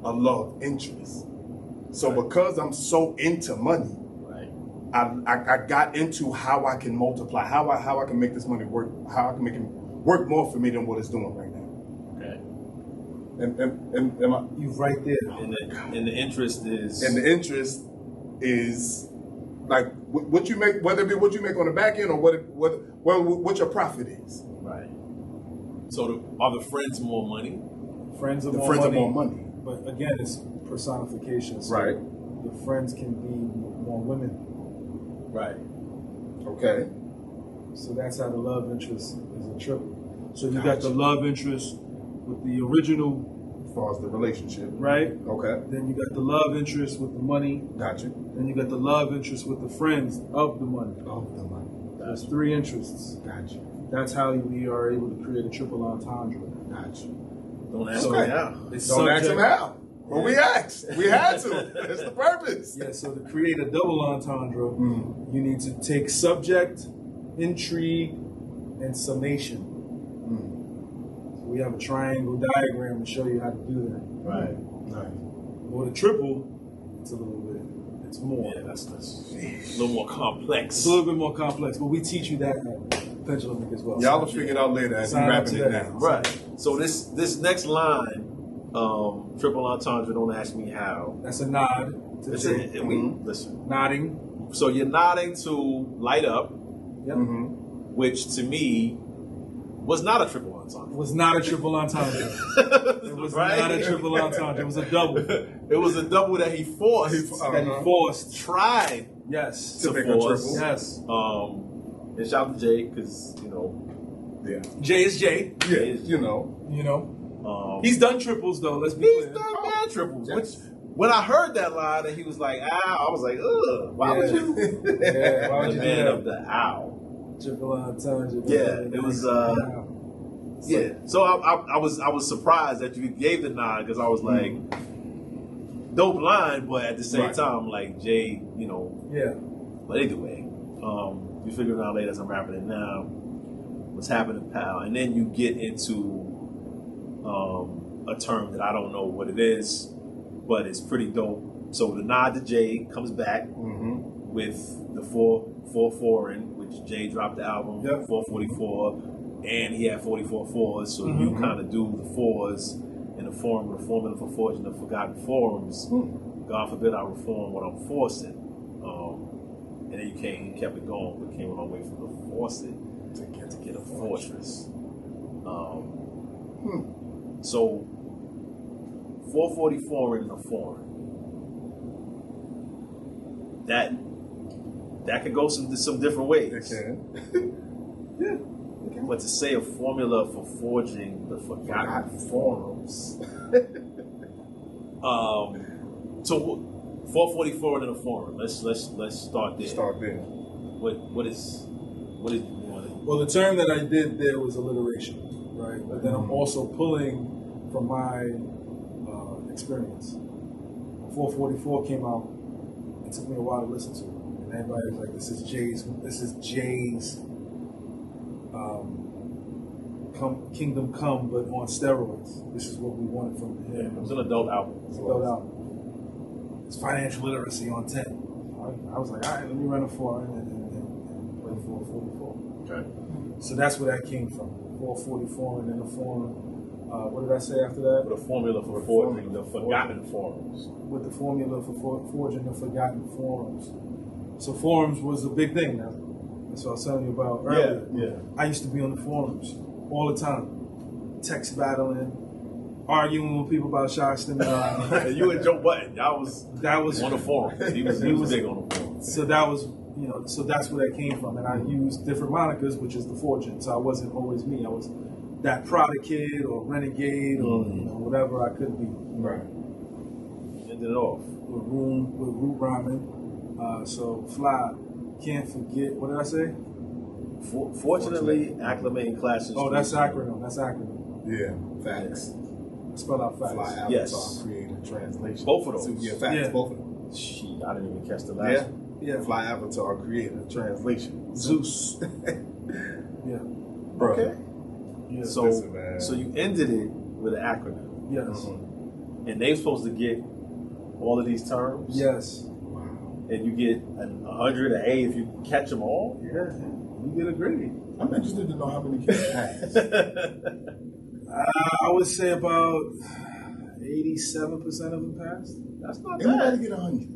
Speaker 1: a love interest. So because I'm so into money, I got into how I can multiply, how I can make this money work, how I can make it work more for me than what it's doing right now.
Speaker 2: Okay.
Speaker 1: And
Speaker 3: You right there.
Speaker 2: And the interest is.
Speaker 1: And the interest is like what you make, whether it be what you make on the back end or what your profit is.
Speaker 2: Right. So are the friends more money?
Speaker 3: Friends are
Speaker 1: The
Speaker 3: more
Speaker 1: friends
Speaker 3: money.
Speaker 1: are more money.
Speaker 3: But again, it's personification. So
Speaker 1: Right.
Speaker 3: the friends can be more women.
Speaker 2: Right.
Speaker 1: Okay.
Speaker 3: So that's how the love interest is a triple. So you got the love interest with the original,
Speaker 1: As far as the relationship.
Speaker 3: right?
Speaker 1: Okay.
Speaker 3: Then you got the love interest with the money.
Speaker 1: Got you.
Speaker 3: Then you got the love interest with the friends of the money.
Speaker 1: Of the money.
Speaker 3: There's three interests.
Speaker 1: Got you.
Speaker 3: That's how we are able to create a triple entendre.
Speaker 1: Got you.
Speaker 2: Don't ask
Speaker 3: So
Speaker 2: me now.
Speaker 3: it's
Speaker 1: Don't ask him
Speaker 3: subject-
Speaker 1: how. Well, we asked. We had to. That's the purpose.
Speaker 3: Yeah, so to create a double entendre, you need to take subject, intrigue, and summation. So we have a triangle diagram to show you how to do that.
Speaker 2: Right.
Speaker 1: Nice.
Speaker 3: With a triple, it's a little bit, it's more.
Speaker 2: Yeah, that's a little more complex.
Speaker 3: It's a little bit more complex, but we teach you that at Pendulum Ink as well.
Speaker 1: Y'all will figure it out later as we
Speaker 3: Sign up
Speaker 1: wrapping it
Speaker 3: today.
Speaker 1: down.
Speaker 2: Right. So this next line, triple entendre, don't ask me how.
Speaker 3: That's a nod to
Speaker 2: It's
Speaker 3: Jay.
Speaker 2: a, we listen.
Speaker 3: Nodding.
Speaker 2: So you're nodding to Light Up,
Speaker 3: Yep.
Speaker 2: which to me was not a triple entendre.
Speaker 3: It was not a triple entendre. It was not a triple entendre. It was a double
Speaker 2: It was a double that he forced.
Speaker 3: that he forced.
Speaker 2: Tried
Speaker 3: Yes.
Speaker 1: To make a
Speaker 2: force.
Speaker 1: triple.
Speaker 3: Yes.
Speaker 2: And shout out to Jay because
Speaker 1: Yeah.
Speaker 3: Jay is Jay.
Speaker 1: Yeah, you know.
Speaker 3: You know. He's done triples though. Let's be
Speaker 2: He's
Speaker 3: clear.
Speaker 2: done bad triples.
Speaker 1: Yes.
Speaker 2: Which, when I heard that line and he was like, "Ow," I was like, "Ugh, why would you?"
Speaker 3: Yeah, why would
Speaker 2: The
Speaker 3: you do
Speaker 2: man
Speaker 3: that?
Speaker 2: of the owl.
Speaker 3: Triple entendre.
Speaker 2: Yeah, it was. Yeah, so I was surprised that you gave the nod because I was like, dope line, but at the same time, like Jay, you know.
Speaker 3: Yeah.
Speaker 2: But anyway, you figure it out later as I'm rapping it now. What's happening, pal? And then you get into a term that I don't know what it is, but it's pretty dope. So the nod to Jay comes back with the 4/4, which Jay dropped the album 444, and he had 44 fours. So you kind of do the fours in the form of the formula for forging the forgotten forms. God forbid I reform what I'm forcing. And then you kept it going, but came a long way from the force it to get a fortress. So 444 in the form. That could go some different ways.
Speaker 1: It can.
Speaker 2: But to say a formula for forging the forgotten forms. So 444 in the forum. Let's start there.
Speaker 1: Start there.
Speaker 2: What is you want?
Speaker 3: Well, the term that I did there was alliteration, right? But then I'm also pulling from my experience. 444 came out. It took me a while to listen to it, and everybody was like, "This is Jay's. Kingdom Come, but on steroids. This is what we wanted from him."
Speaker 2: It was an adult album.
Speaker 3: It's adult album. It's financial literacy on 10. I was like, all right, let me run a 4 and play 444.
Speaker 2: Okay.
Speaker 3: So that's where that came from. 444 and then the form. What did I say after that?
Speaker 2: The formula for forging the forgotten forms.
Speaker 3: With the formula for forging the forgotten forms. So forums was a big thing now. That's what I was telling you about earlier.
Speaker 2: Yeah.
Speaker 3: I used to be on the forums all the time. Text battling, arguing with people about shots.
Speaker 2: And you and Joe Button, that was on the forum. He was big on the forum.
Speaker 3: So that was, so that's where that came from. And I used different monikers, which is the fortune. So I wasn't always me. I was that Prada kid or renegade or whatever I could be.
Speaker 1: Right.
Speaker 2: Ended it off.
Speaker 3: With root rhyming. So fly, can't forget. What did I say?
Speaker 2: Fortunately, acclimating classes.
Speaker 3: Oh, that's acronym.
Speaker 1: Yeah. Factz.
Speaker 3: Spell out facts.
Speaker 1: Fly Avatar,
Speaker 2: Yes.
Speaker 1: Creative Translation.
Speaker 2: Both of those.
Speaker 1: So, yeah, facts.
Speaker 3: Yeah.
Speaker 1: Both of them.
Speaker 2: Shit, I didn't even catch the last one.
Speaker 3: Yeah.
Speaker 1: Fly Avatar, Creative Translation.
Speaker 3: Zeus. Yeah.
Speaker 1: Bro.
Speaker 2: Okay.
Speaker 3: Yeah.
Speaker 2: So,
Speaker 1: Listen, man.
Speaker 2: so you ended it with an acronym,
Speaker 3: Yes.
Speaker 2: and they're supposed to get all of these terms.
Speaker 3: Yes.
Speaker 2: And you get 100, an A if you catch them all.
Speaker 3: Yeah. You get a grade.
Speaker 1: I'm interested to know how many kids has.
Speaker 3: I would say about 87% of them passed.
Speaker 2: That's not
Speaker 1: Anybody
Speaker 2: bad.
Speaker 1: get 100?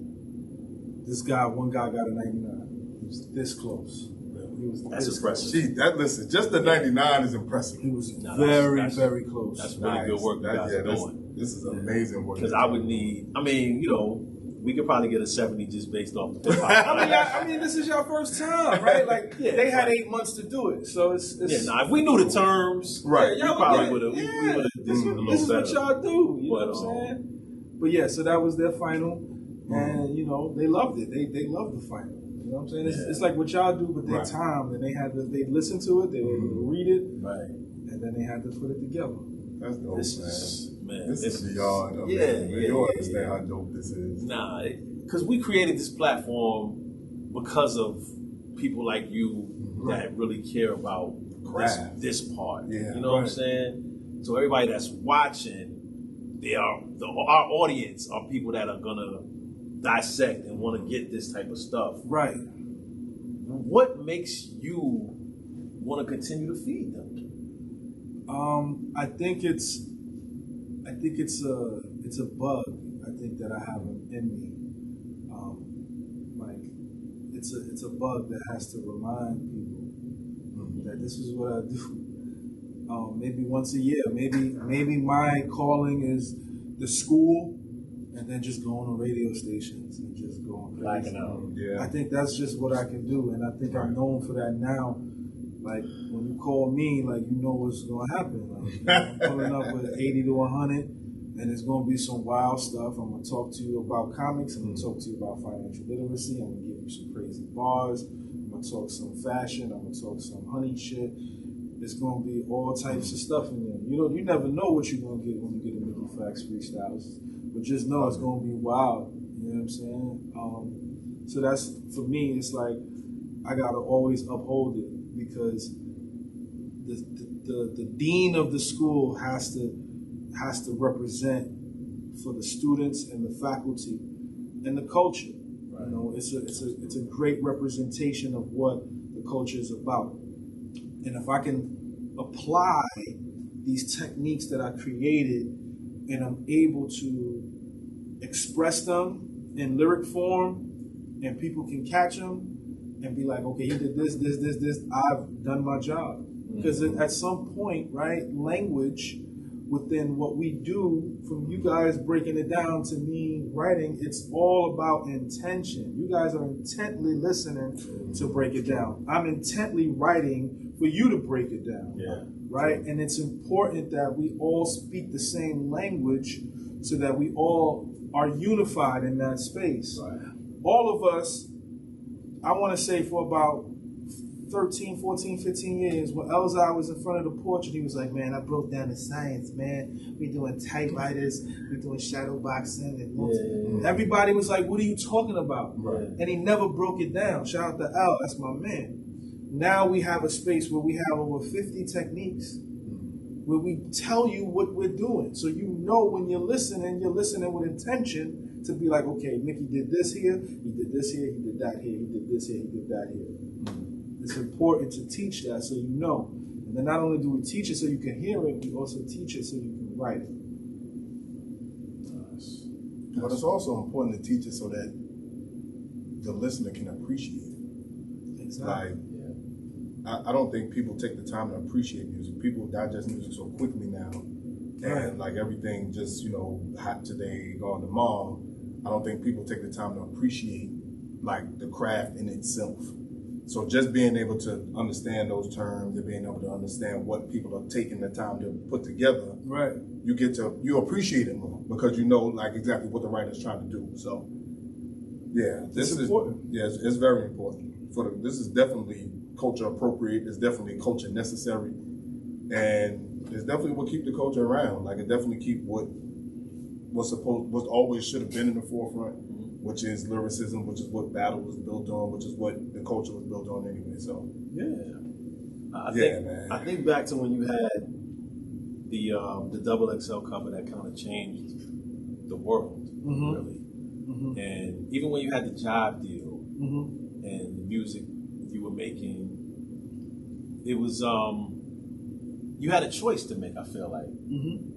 Speaker 3: One guy got a 99. He was this close. He was
Speaker 2: That's
Speaker 3: this
Speaker 2: impressive.
Speaker 1: Gee, listen, just the 99 is impressive.
Speaker 3: He was
Speaker 2: No,
Speaker 3: very,
Speaker 2: that's-
Speaker 3: very close.
Speaker 2: That's really good work you guys are doing.
Speaker 1: This is amazing work.
Speaker 2: Because I would need, we could probably get a 70 just based off the
Speaker 3: I mean, this is your first time, right? Like,
Speaker 2: Yeah,
Speaker 3: they had
Speaker 2: right.
Speaker 3: 8 months to do it, so it's
Speaker 2: if we knew the terms,
Speaker 1: Right.
Speaker 2: we
Speaker 3: y'all
Speaker 2: probably
Speaker 3: would
Speaker 2: would
Speaker 3: get
Speaker 2: have.
Speaker 3: it.
Speaker 2: We would have
Speaker 3: This
Speaker 2: a little
Speaker 3: is what
Speaker 2: better.
Speaker 3: y'all do. You know
Speaker 2: But,
Speaker 3: what I'm saying? But yeah, so that was their final, and they loved it. They loved the final. You know what I'm saying? It's like what y'all do, but their
Speaker 1: Right.
Speaker 3: time, and they listen to it, they would read it,
Speaker 2: Right.
Speaker 3: and then they had to put it together.
Speaker 1: That's dope,
Speaker 2: This
Speaker 1: man.
Speaker 2: is
Speaker 1: This is beyond amazing.
Speaker 2: Yeah,
Speaker 1: man.
Speaker 2: yeah,
Speaker 1: You
Speaker 2: yeah,
Speaker 1: understand how dope this is.
Speaker 2: Nah, because we created this platform because of people like you that really care about
Speaker 1: Craft.
Speaker 2: this part.
Speaker 1: Yeah,
Speaker 2: You know what I'm
Speaker 1: right.
Speaker 2: saying? So everybody that's watching, our audience are people that are gonna dissect and want to get this type of stuff.
Speaker 3: Right.
Speaker 2: What makes you want to continue to feed them?
Speaker 3: I think it's a bug. I think that I have in me. It's a bug that has to remind people that this is what I do. Maybe once a year. Maybe my calling is the school, and then just going on radio stations and just going crazy.
Speaker 2: Blacking out.
Speaker 1: Yeah.
Speaker 3: I think that's just what I can do, and I think I'm known for that now. Like when you call me, like you know what's gonna happen. Like, I'm pulling up with 80 to 100, and it's gonna be some wild stuff. I'm gonna talk to you about comics. I'm gonna talk to you about financial literacy. I'm gonna give you some crazy bars. I'm gonna talk some fashion. I'm gonna talk some honey shit. It's gonna be all types of stuff in there. You never know what you're gonna get when you get a Mickey Factz freestyles, but just know it's gonna be wild. You know what I'm saying? So that's, for me, it's like I gotta always uphold it, because the dean of the school has to represent for the students and the faculty and the culture. Right. You know, it's a great representation of what the culture is about. And if I can apply these techniques that I created and I'm able to express them in lyric form, and people can catch them and be like, okay, he did this, I've done my job. Because at some point, right, language within what we do, from you guys breaking it down to me writing, it's all about intention. You guys are intently listening to break it down. I'm intently writing for you to break it down.
Speaker 2: Yeah.
Speaker 3: Right? And it's important that we all speak the same language so that we all are unified in that space.
Speaker 2: Right.
Speaker 3: All of us, I want to say, for about 13, 14, 15 years, when Elzai was in front of the porch and he was like, man, I broke down the science, man. We doing typewriters, we doing shadow boxing. And everybody was like, what are you talking about?
Speaker 2: Right.
Speaker 3: And he never broke it down. Shout out to Al, that's my man. Now we have a space where we have over 50 techniques where we tell you what we're doing. So you know when you're listening with intention to be like, okay, Mickey did this here, he did this here, he did that here, he did this here, he did that here. It's important to teach that so you know. And then not only do we teach it so you can hear it, we also teach it so you can write it.
Speaker 2: Nice.
Speaker 1: But it's also important to teach it so that the listener can appreciate it.
Speaker 3: Exactly.
Speaker 1: Like, I don't think people take the time to appreciate music. People digest music so quickly now. And like everything just, hot today, gone tomorrow. I don't think people take the time to appreciate like the craft in itself. So just being able to understand those terms and being able to understand what people are taking the time to put together,
Speaker 3: right?
Speaker 1: You appreciate it more because you know like exactly what the writer's trying to do. So yeah, this is important. Yeah, it's very important. This is definitely culture appropriate. It's definitely culture necessary, and it's definitely what keep the culture around. Like it definitely keep what always should have been in the forefront, which is lyricism, which is what battle was built on, which is what the culture was built on anyway. So
Speaker 2: I think back to when you had the double XL cover that kind of changed the world, really. Mm-hmm. And even when you had the Jive deal and the music you were making, it was you had a choice to make. I feel like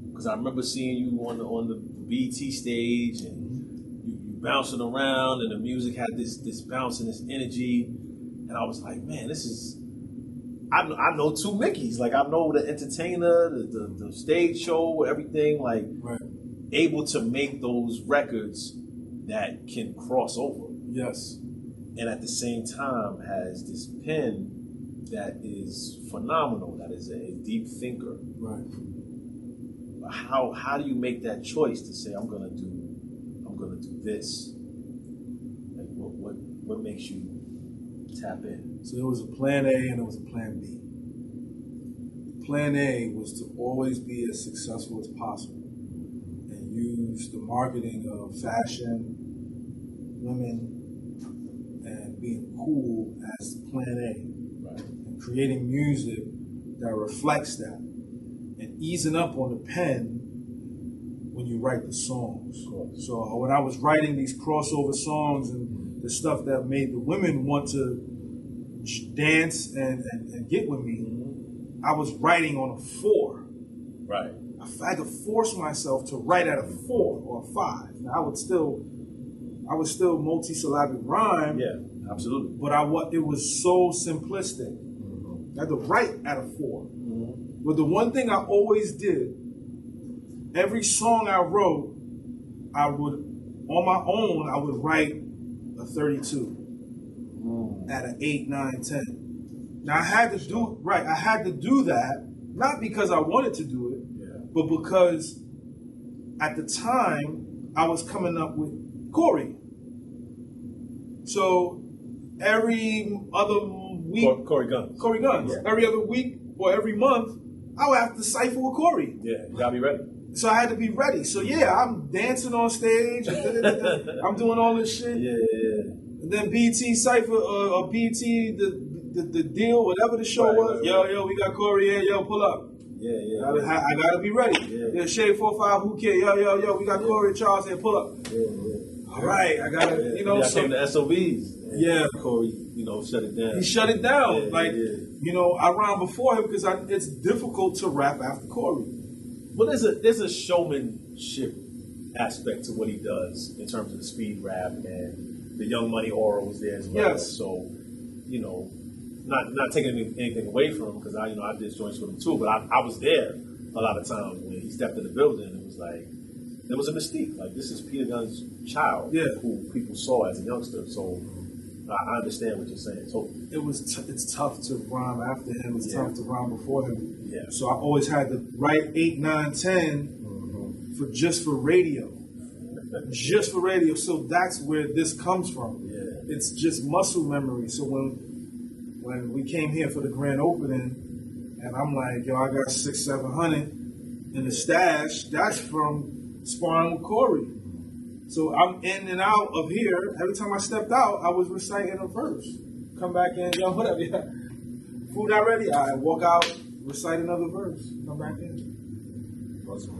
Speaker 2: because I remember seeing you on the BET stage and you bouncing around, and the music had this bounce and this energy, and I was like, man, this is. I know two Mickeys. Like I know the entertainer, the stage show, everything. Like able to make those records that can cross over.
Speaker 3: Yes.
Speaker 2: And at the same time has this pen that is phenomenal, that is a deep thinker.
Speaker 3: Right.
Speaker 2: How do you make that choice to say I'm gonna do this? Like what makes you tap in?
Speaker 3: So there was a plan A and there was a plan B. Plan A was to always be as successful as possible and use the marketing of fashion, women, and being cool as plan A. Right. And creating music that reflects that and easing up on the pen when you write the songs. So when I was writing these crossover songs and the stuff that made the women want to dance and get with me, I was writing on a 4.
Speaker 2: Right.
Speaker 3: I had to force myself to write at a 4 or a 5. Now I was still multi-syllabic rhyme.
Speaker 2: Yeah, absolutely.
Speaker 3: But it was so simplistic. I had to write at a 4. But the one thing I always did, every song I wrote, on my own, I would write a 32 at an 8, 9, 10. Now I had to do that, not because I wanted to do it, but because at the time I was coming up with Corey. So every other week,
Speaker 2: Corey Guns.
Speaker 3: Every other week or every month, I would have to cipher with Corey.
Speaker 2: Yeah, you gotta be ready.
Speaker 3: So I had to be ready. So yeah, I'm dancing on stage. I'm doing all this shit.
Speaker 2: Yeah.
Speaker 3: And then BT cipher or BT the deal, whatever the show was. Yo, we got Corey here. Yo, pull up.
Speaker 2: Yeah.
Speaker 3: I gotta be ready. Yeah, Shade 45, who care? Yo, we got Corey Charles here. Pull up.
Speaker 2: Yeah.
Speaker 3: All right, I gotta,
Speaker 2: I came to SOBs.
Speaker 3: Yeah.
Speaker 2: Corey, shut it down.
Speaker 3: He shut it down.
Speaker 2: Yeah.
Speaker 3: I rhymed before him because it's difficult to rap after Corey.
Speaker 2: But there's a showmanship aspect to what he does in terms of the speed rap, and the Young Money aura was there as well.
Speaker 3: Yes.
Speaker 2: So, not taking anything away from him, because I did joints with him too, but I was there a lot of times when he stepped in the building. It was like, there was a mystique. Like, this is Peter Gunn's child, who people saw as a youngster. So I understand what you're saying. So
Speaker 3: It's tough to rhyme after him. It's tough to rhyme before him.
Speaker 2: Yeah.
Speaker 3: So I always had to write 8, 9, 10 for radio. Just for radio. So that's where this comes from.
Speaker 2: Yeah.
Speaker 3: It's just muscle memory. So when we came here for the grand opening, and I'm like, yo, I got 600-700 in the stash. That's from sparring with Corey. So I'm in and out of here. Every time I stepped out, I was reciting a verse. Come back in, yo, whatever. Food not ready. I walk out, recite another verse. Come back in. Muscle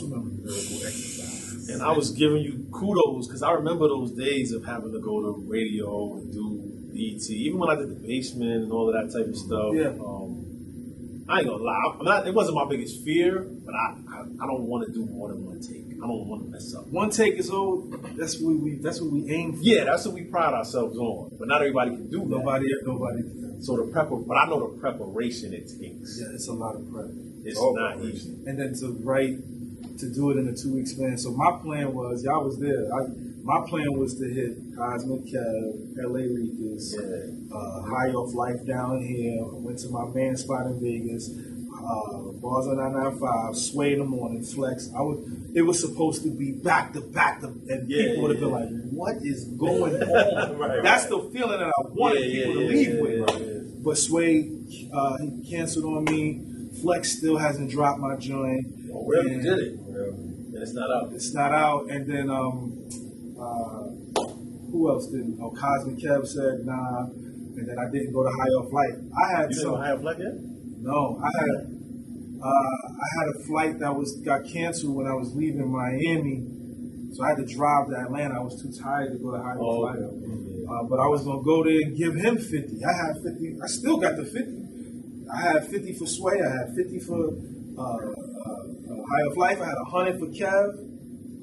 Speaker 3: memory.
Speaker 1: Lyrical exercise.
Speaker 2: And I was giving you kudos because I remember those days of having to go to radio and do BT. Even when I did the basement and all of that type of stuff.
Speaker 3: Yeah.
Speaker 2: I ain't gonna lie. It wasn't my biggest fear, but I don't want to do more than one take. I don't want to mess up.
Speaker 3: One take is all. That's what we aim for.
Speaker 2: Yeah, that's what we pride ourselves on. But not everybody can do that.
Speaker 3: Nobody.
Speaker 2: So but I know the preparation it takes.
Speaker 3: Yeah, it's a lot of prep.
Speaker 2: It's not easy.
Speaker 3: And then to do it in a 2-week span. So my plan was, y'all was there. My plan was to hit Cosmic Kev, LA Reekers, High Off Life down here. I went to my man spot in Vegas, Bars on 995, Sway in the morning, Flex. It was supposed to be back to back, and people would have been like, "What is going on?"
Speaker 2: Right,
Speaker 3: That's the feeling that I wanted people to leave with.
Speaker 2: Right.
Speaker 3: But Sway, he canceled on me. Flex still hasn't dropped my joint.
Speaker 2: Oh, really? You did it? And it's not out.
Speaker 3: It's not out. And then who else didn't? Oh, Cosmic Kev said nah. And then I didn't go to High Off Life.
Speaker 2: You didn't go High Off Life yet?
Speaker 3: No, I had a flight that got canceled when I was leaving Miami, so I had to drive to Atlanta. I was too tired to go to High Off Life. But I was gonna go there and give him 50. I had 50. I still got the 50. I had 50 for Sway. I had 50 for High Off Life. I had 100 for Kev.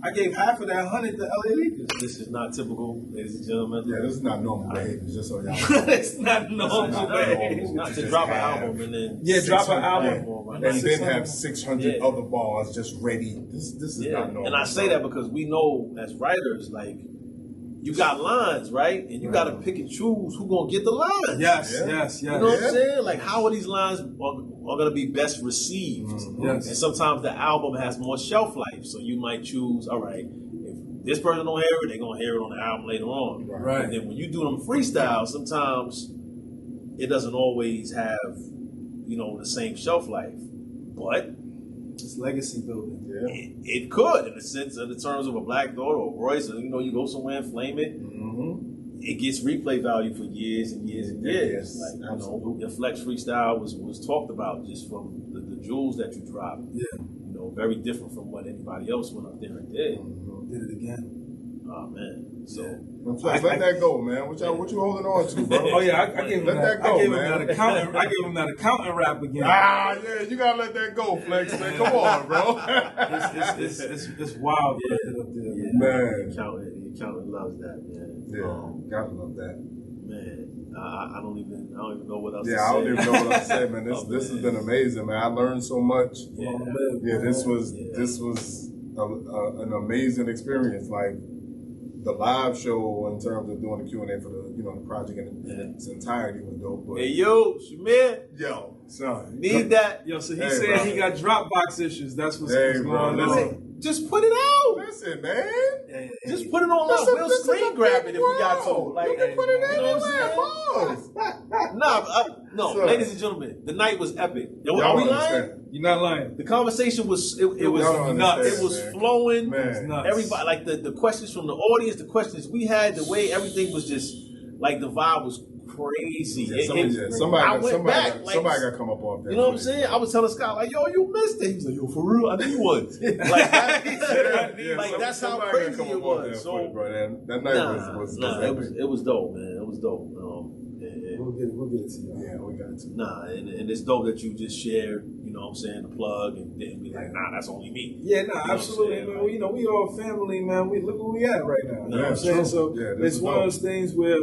Speaker 3: I gave half of that 100 to LA Lakers.
Speaker 2: This is not typical, ladies and gentlemen.
Speaker 1: Yeah, this is not normal behavior, just so y'all know.
Speaker 3: It's not normal, man.
Speaker 2: Not to drop an album and then
Speaker 3: drop an album.
Speaker 1: And then have 600 other bars just ready. This is not normal.
Speaker 2: And I say that because we know as writers, like, you got lines, right? And you got to pick and choose who gonna get the lines.
Speaker 3: Yes.
Speaker 2: You know what I'm saying? Like, how are these lines are gonna be best received?
Speaker 3: Yes.
Speaker 2: And sometimes the album has more shelf life, so you might choose, all right, if this person don't hear it, they're gonna hear it on the album later on.
Speaker 3: Right.
Speaker 2: And then when you do them freestyles, sometimes it doesn't always have, the same shelf life. But
Speaker 3: it's legacy building.
Speaker 1: Yeah.
Speaker 2: It could, in the sense of the terms of a Black Thought or Royce, you go somewhere and flame it. It gets replay value for years and years and years.
Speaker 1: Yes,
Speaker 2: like, your Flex freestyle was talked about just from the jewels that you dropped.
Speaker 3: Yeah.
Speaker 2: Very different from what anybody else went up there and did.
Speaker 3: Did it again.
Speaker 2: Oh man. So
Speaker 1: let that go, man. What you holding on to, bro?
Speaker 3: Oh yeah, I gave him that.
Speaker 1: Go,
Speaker 3: I gave
Speaker 1: man.
Speaker 3: him that accountant. I gave him that accountant rap again.
Speaker 1: Yeah, you gotta let that go, Flex. Man, come on, bro.
Speaker 3: It's wild. Yeah, up there.
Speaker 1: Man.
Speaker 2: The accountant loves that, man.
Speaker 1: Yeah, gotta love that.
Speaker 2: Man, I don't even know what else.
Speaker 1: Yeah,
Speaker 2: to
Speaker 1: I don't
Speaker 2: say.
Speaker 1: even know what to say, man. This has been amazing, man. I learned so much.
Speaker 2: Yeah,
Speaker 1: this was an amazing experience. Like the live show in terms of doing the Q&A for the the project in its entirety was dope. But
Speaker 2: Hey, yo, Shamir,
Speaker 1: yo, son,
Speaker 2: need that.
Speaker 3: Yo, so he
Speaker 1: Hey,
Speaker 3: said
Speaker 1: bro.
Speaker 3: he got Dropbox issues. That's what's
Speaker 1: Hey,
Speaker 3: going
Speaker 1: bro,
Speaker 3: on.
Speaker 1: listen.
Speaker 2: Just put it out.
Speaker 1: Listen, man.
Speaker 2: Just put it on
Speaker 1: This
Speaker 2: out.
Speaker 1: is-
Speaker 2: We'll
Speaker 1: this is
Speaker 2: screen
Speaker 1: a
Speaker 2: grab
Speaker 1: big
Speaker 2: it if we got to.
Speaker 1: world.
Speaker 2: Like,
Speaker 1: You can put it
Speaker 2: you know what I'm
Speaker 1: anywhere,
Speaker 2: saying?
Speaker 1: boss.
Speaker 2: No,
Speaker 1: Sir.
Speaker 2: ladies and gentlemen, the night was epic. Yo,
Speaker 1: Y'all
Speaker 2: are we
Speaker 1: don't
Speaker 2: lying?
Speaker 1: understand.
Speaker 3: You're not lying.
Speaker 2: The conversation was it was
Speaker 1: Y'all don't
Speaker 2: nuts.
Speaker 1: understand,
Speaker 2: It was
Speaker 1: man.
Speaker 2: flowing.
Speaker 1: Man.
Speaker 3: It's nuts.
Speaker 2: Everybody, like the questions from the audience, the questions we had, the way everything was just like the vibe was crazy.
Speaker 1: Yeah, somebody
Speaker 2: I went back. Like,
Speaker 1: somebody got to come up off that.
Speaker 2: you know what I'm saying? I was telling Scott, like, yo, you missed it. He was like, yo, for real? I knew you was. Like, that's how
Speaker 1: somebody
Speaker 2: crazy
Speaker 1: gotta come
Speaker 2: it
Speaker 1: up off
Speaker 2: was.
Speaker 1: that
Speaker 2: So,
Speaker 1: foot, bro. That night was epic.
Speaker 2: it was dope, man. It was dope.
Speaker 3: We'll get it to you.
Speaker 1: Yeah, we got to.
Speaker 2: Nah, and it's dope that you just shared, you know what I'm saying, the plug and didn't be like, nah, that's only me.
Speaker 3: Yeah, no,
Speaker 2: You know what I'm
Speaker 3: absolutely,
Speaker 2: saying?
Speaker 3: man. We all family, man. We look where we at right now. You know what I'm
Speaker 1: That's
Speaker 3: saying?
Speaker 1: true.
Speaker 3: So
Speaker 1: Yeah, this
Speaker 3: it's
Speaker 1: is
Speaker 3: one of
Speaker 1: dope.
Speaker 3: those things where,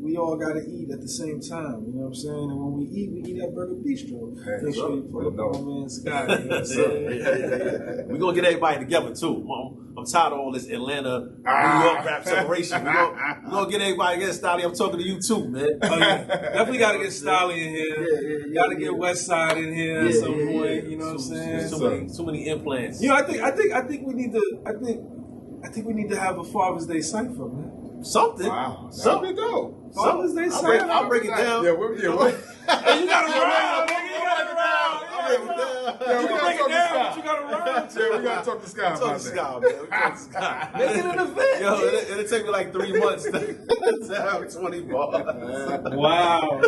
Speaker 3: we all got to eat at the same time. You know what I'm saying? And when we eat at Burger Bistro.
Speaker 1: Hey,
Speaker 3: Make sure you pull up on my man Sky. You know what I'm saying?
Speaker 2: We're going to get everybody together, too. I'm tired of all this Atlanta, New York rap separation. We're going to get everybody together. Stolly, I'm talking to you, too, man.
Speaker 3: Oh, yeah. Definitely got to get Stolly in here. Got to get West Side in here at some point. You know what I'm saying?
Speaker 2: Too many implants.
Speaker 3: I think we need to. I think we need to have a Father's Day cipher, man.
Speaker 2: Something.
Speaker 1: Wow, that'd
Speaker 2: Something.
Speaker 1: be dope.
Speaker 3: Father's Day
Speaker 2: I'll break
Speaker 3: cipher.
Speaker 2: it down.
Speaker 1: Yeah, we're
Speaker 3: You got to rhyme, nigga. You got to rhyme.
Speaker 1: Yeah,
Speaker 3: You
Speaker 1: we
Speaker 3: can break
Speaker 1: gotta
Speaker 3: it down,
Speaker 1: talk
Speaker 3: but you got to rhyme.
Speaker 1: Yeah, we gotta talk to Sky
Speaker 2: Talk
Speaker 1: about
Speaker 2: to
Speaker 1: that.
Speaker 2: Scott, man. Talk to Scott.
Speaker 3: Make it an event.
Speaker 2: Yo, it'll take me like 3 months to have 20 bars.
Speaker 3: Wow.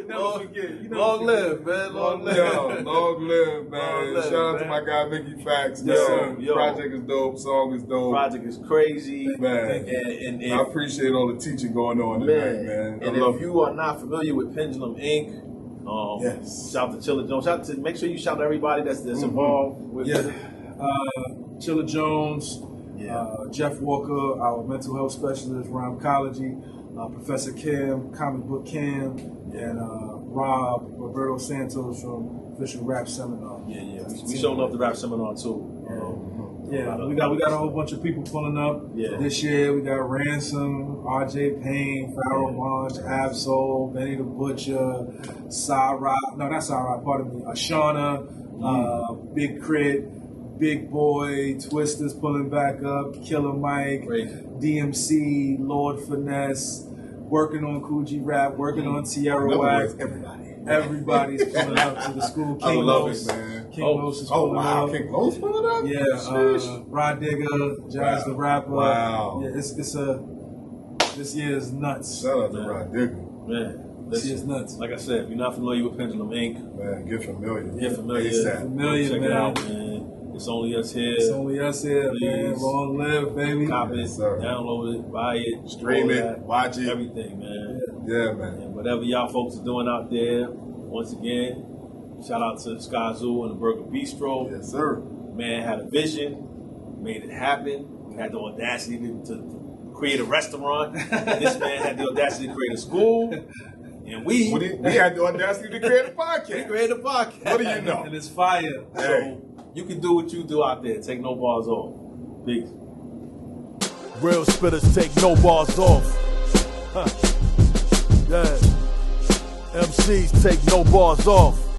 Speaker 3: Never forget.
Speaker 2: Long live, man. Long live.
Speaker 1: Yo, long live, man.
Speaker 2: Long live,
Speaker 1: Shout out to
Speaker 2: man.
Speaker 1: my guy Mickey Factz.
Speaker 2: Yo,
Speaker 1: Man.
Speaker 2: yo.
Speaker 1: Project is dope. Song is dope.
Speaker 2: Project is crazy.
Speaker 1: Man.
Speaker 2: And
Speaker 1: I appreciate all the teaching going on tonight, man.
Speaker 2: And
Speaker 1: I love
Speaker 2: if you are not familiar with Pendulum Ink,
Speaker 1: Yes.
Speaker 2: shout out to Chilla Jones. Make sure you shout out everybody that's involved with
Speaker 3: Yeah.
Speaker 2: it.
Speaker 3: Chilla Jones,
Speaker 2: Yeah.
Speaker 3: Jeff Walker, our mental health specialist, rhymecology, Professor Kim, Comic Book Kim, and Roberto Santos from Official Rap Seminar.
Speaker 2: Yeah. We showing up the rap seminar too.
Speaker 3: Yeah, we got a whole bunch of people pulling up this year. We got Ransom, RJ Payne, Pharaoh Monch, Absol, Benny the Butcher, Sarah, no, not Sarah, pardon me, Ashana, Big Crit, Big Boy, Twisters pulling back up, Killer Mike,
Speaker 2: Crazy.
Speaker 3: DMC, Lord Finesse, working on Coogee Rap, working on Tierra
Speaker 1: In other
Speaker 3: Wax.
Speaker 1: words,
Speaker 3: Everybody's pulling up to the school.
Speaker 1: I
Speaker 3: King
Speaker 1: love
Speaker 3: Los,
Speaker 1: it, man.
Speaker 3: King Los is pulling up.
Speaker 1: King Los pulling up?
Speaker 3: Yeah,
Speaker 1: Sheesh.
Speaker 3: Rod Digger, Jazz the Rapper.
Speaker 1: Wow.
Speaker 3: Yeah, this year is nuts.
Speaker 1: Shout out to Rod Digger.
Speaker 2: Man.
Speaker 3: This year's nuts.
Speaker 2: Like I said, if you're not familiar with Pendulum Ink,
Speaker 1: Man, get familiar.
Speaker 2: get familiar.
Speaker 1: ASAP.
Speaker 3: Familiar,
Speaker 2: Check
Speaker 3: man.
Speaker 2: it out, man. It's only us here.
Speaker 3: It's only us here, man.
Speaker 2: Please.
Speaker 3: Long live, baby.
Speaker 2: Cop it,
Speaker 1: Yes, sir.
Speaker 2: download it, buy it,
Speaker 1: Stream
Speaker 2: all
Speaker 1: it,
Speaker 2: that,
Speaker 1: watch it.
Speaker 2: everything, man.
Speaker 1: Yeah, man.
Speaker 2: And whatever y'all folks are doing out there, once again, shout out to Skyzoo and the Burger Bistro.
Speaker 1: Yes, sir.
Speaker 2: Man had a vision, made it happen. We had the audacity to create a restaurant. This man had the audacity to create a school. And we
Speaker 1: We had the audacity to create a podcast.
Speaker 2: created a podcast.
Speaker 1: What do you know?
Speaker 3: And it's fire.
Speaker 1: Hey.
Speaker 2: So you can do what you do out there. Take no bars off. Peace.
Speaker 5: Real spitters take no bars off. Huh. Yeah. MCs take no bars off.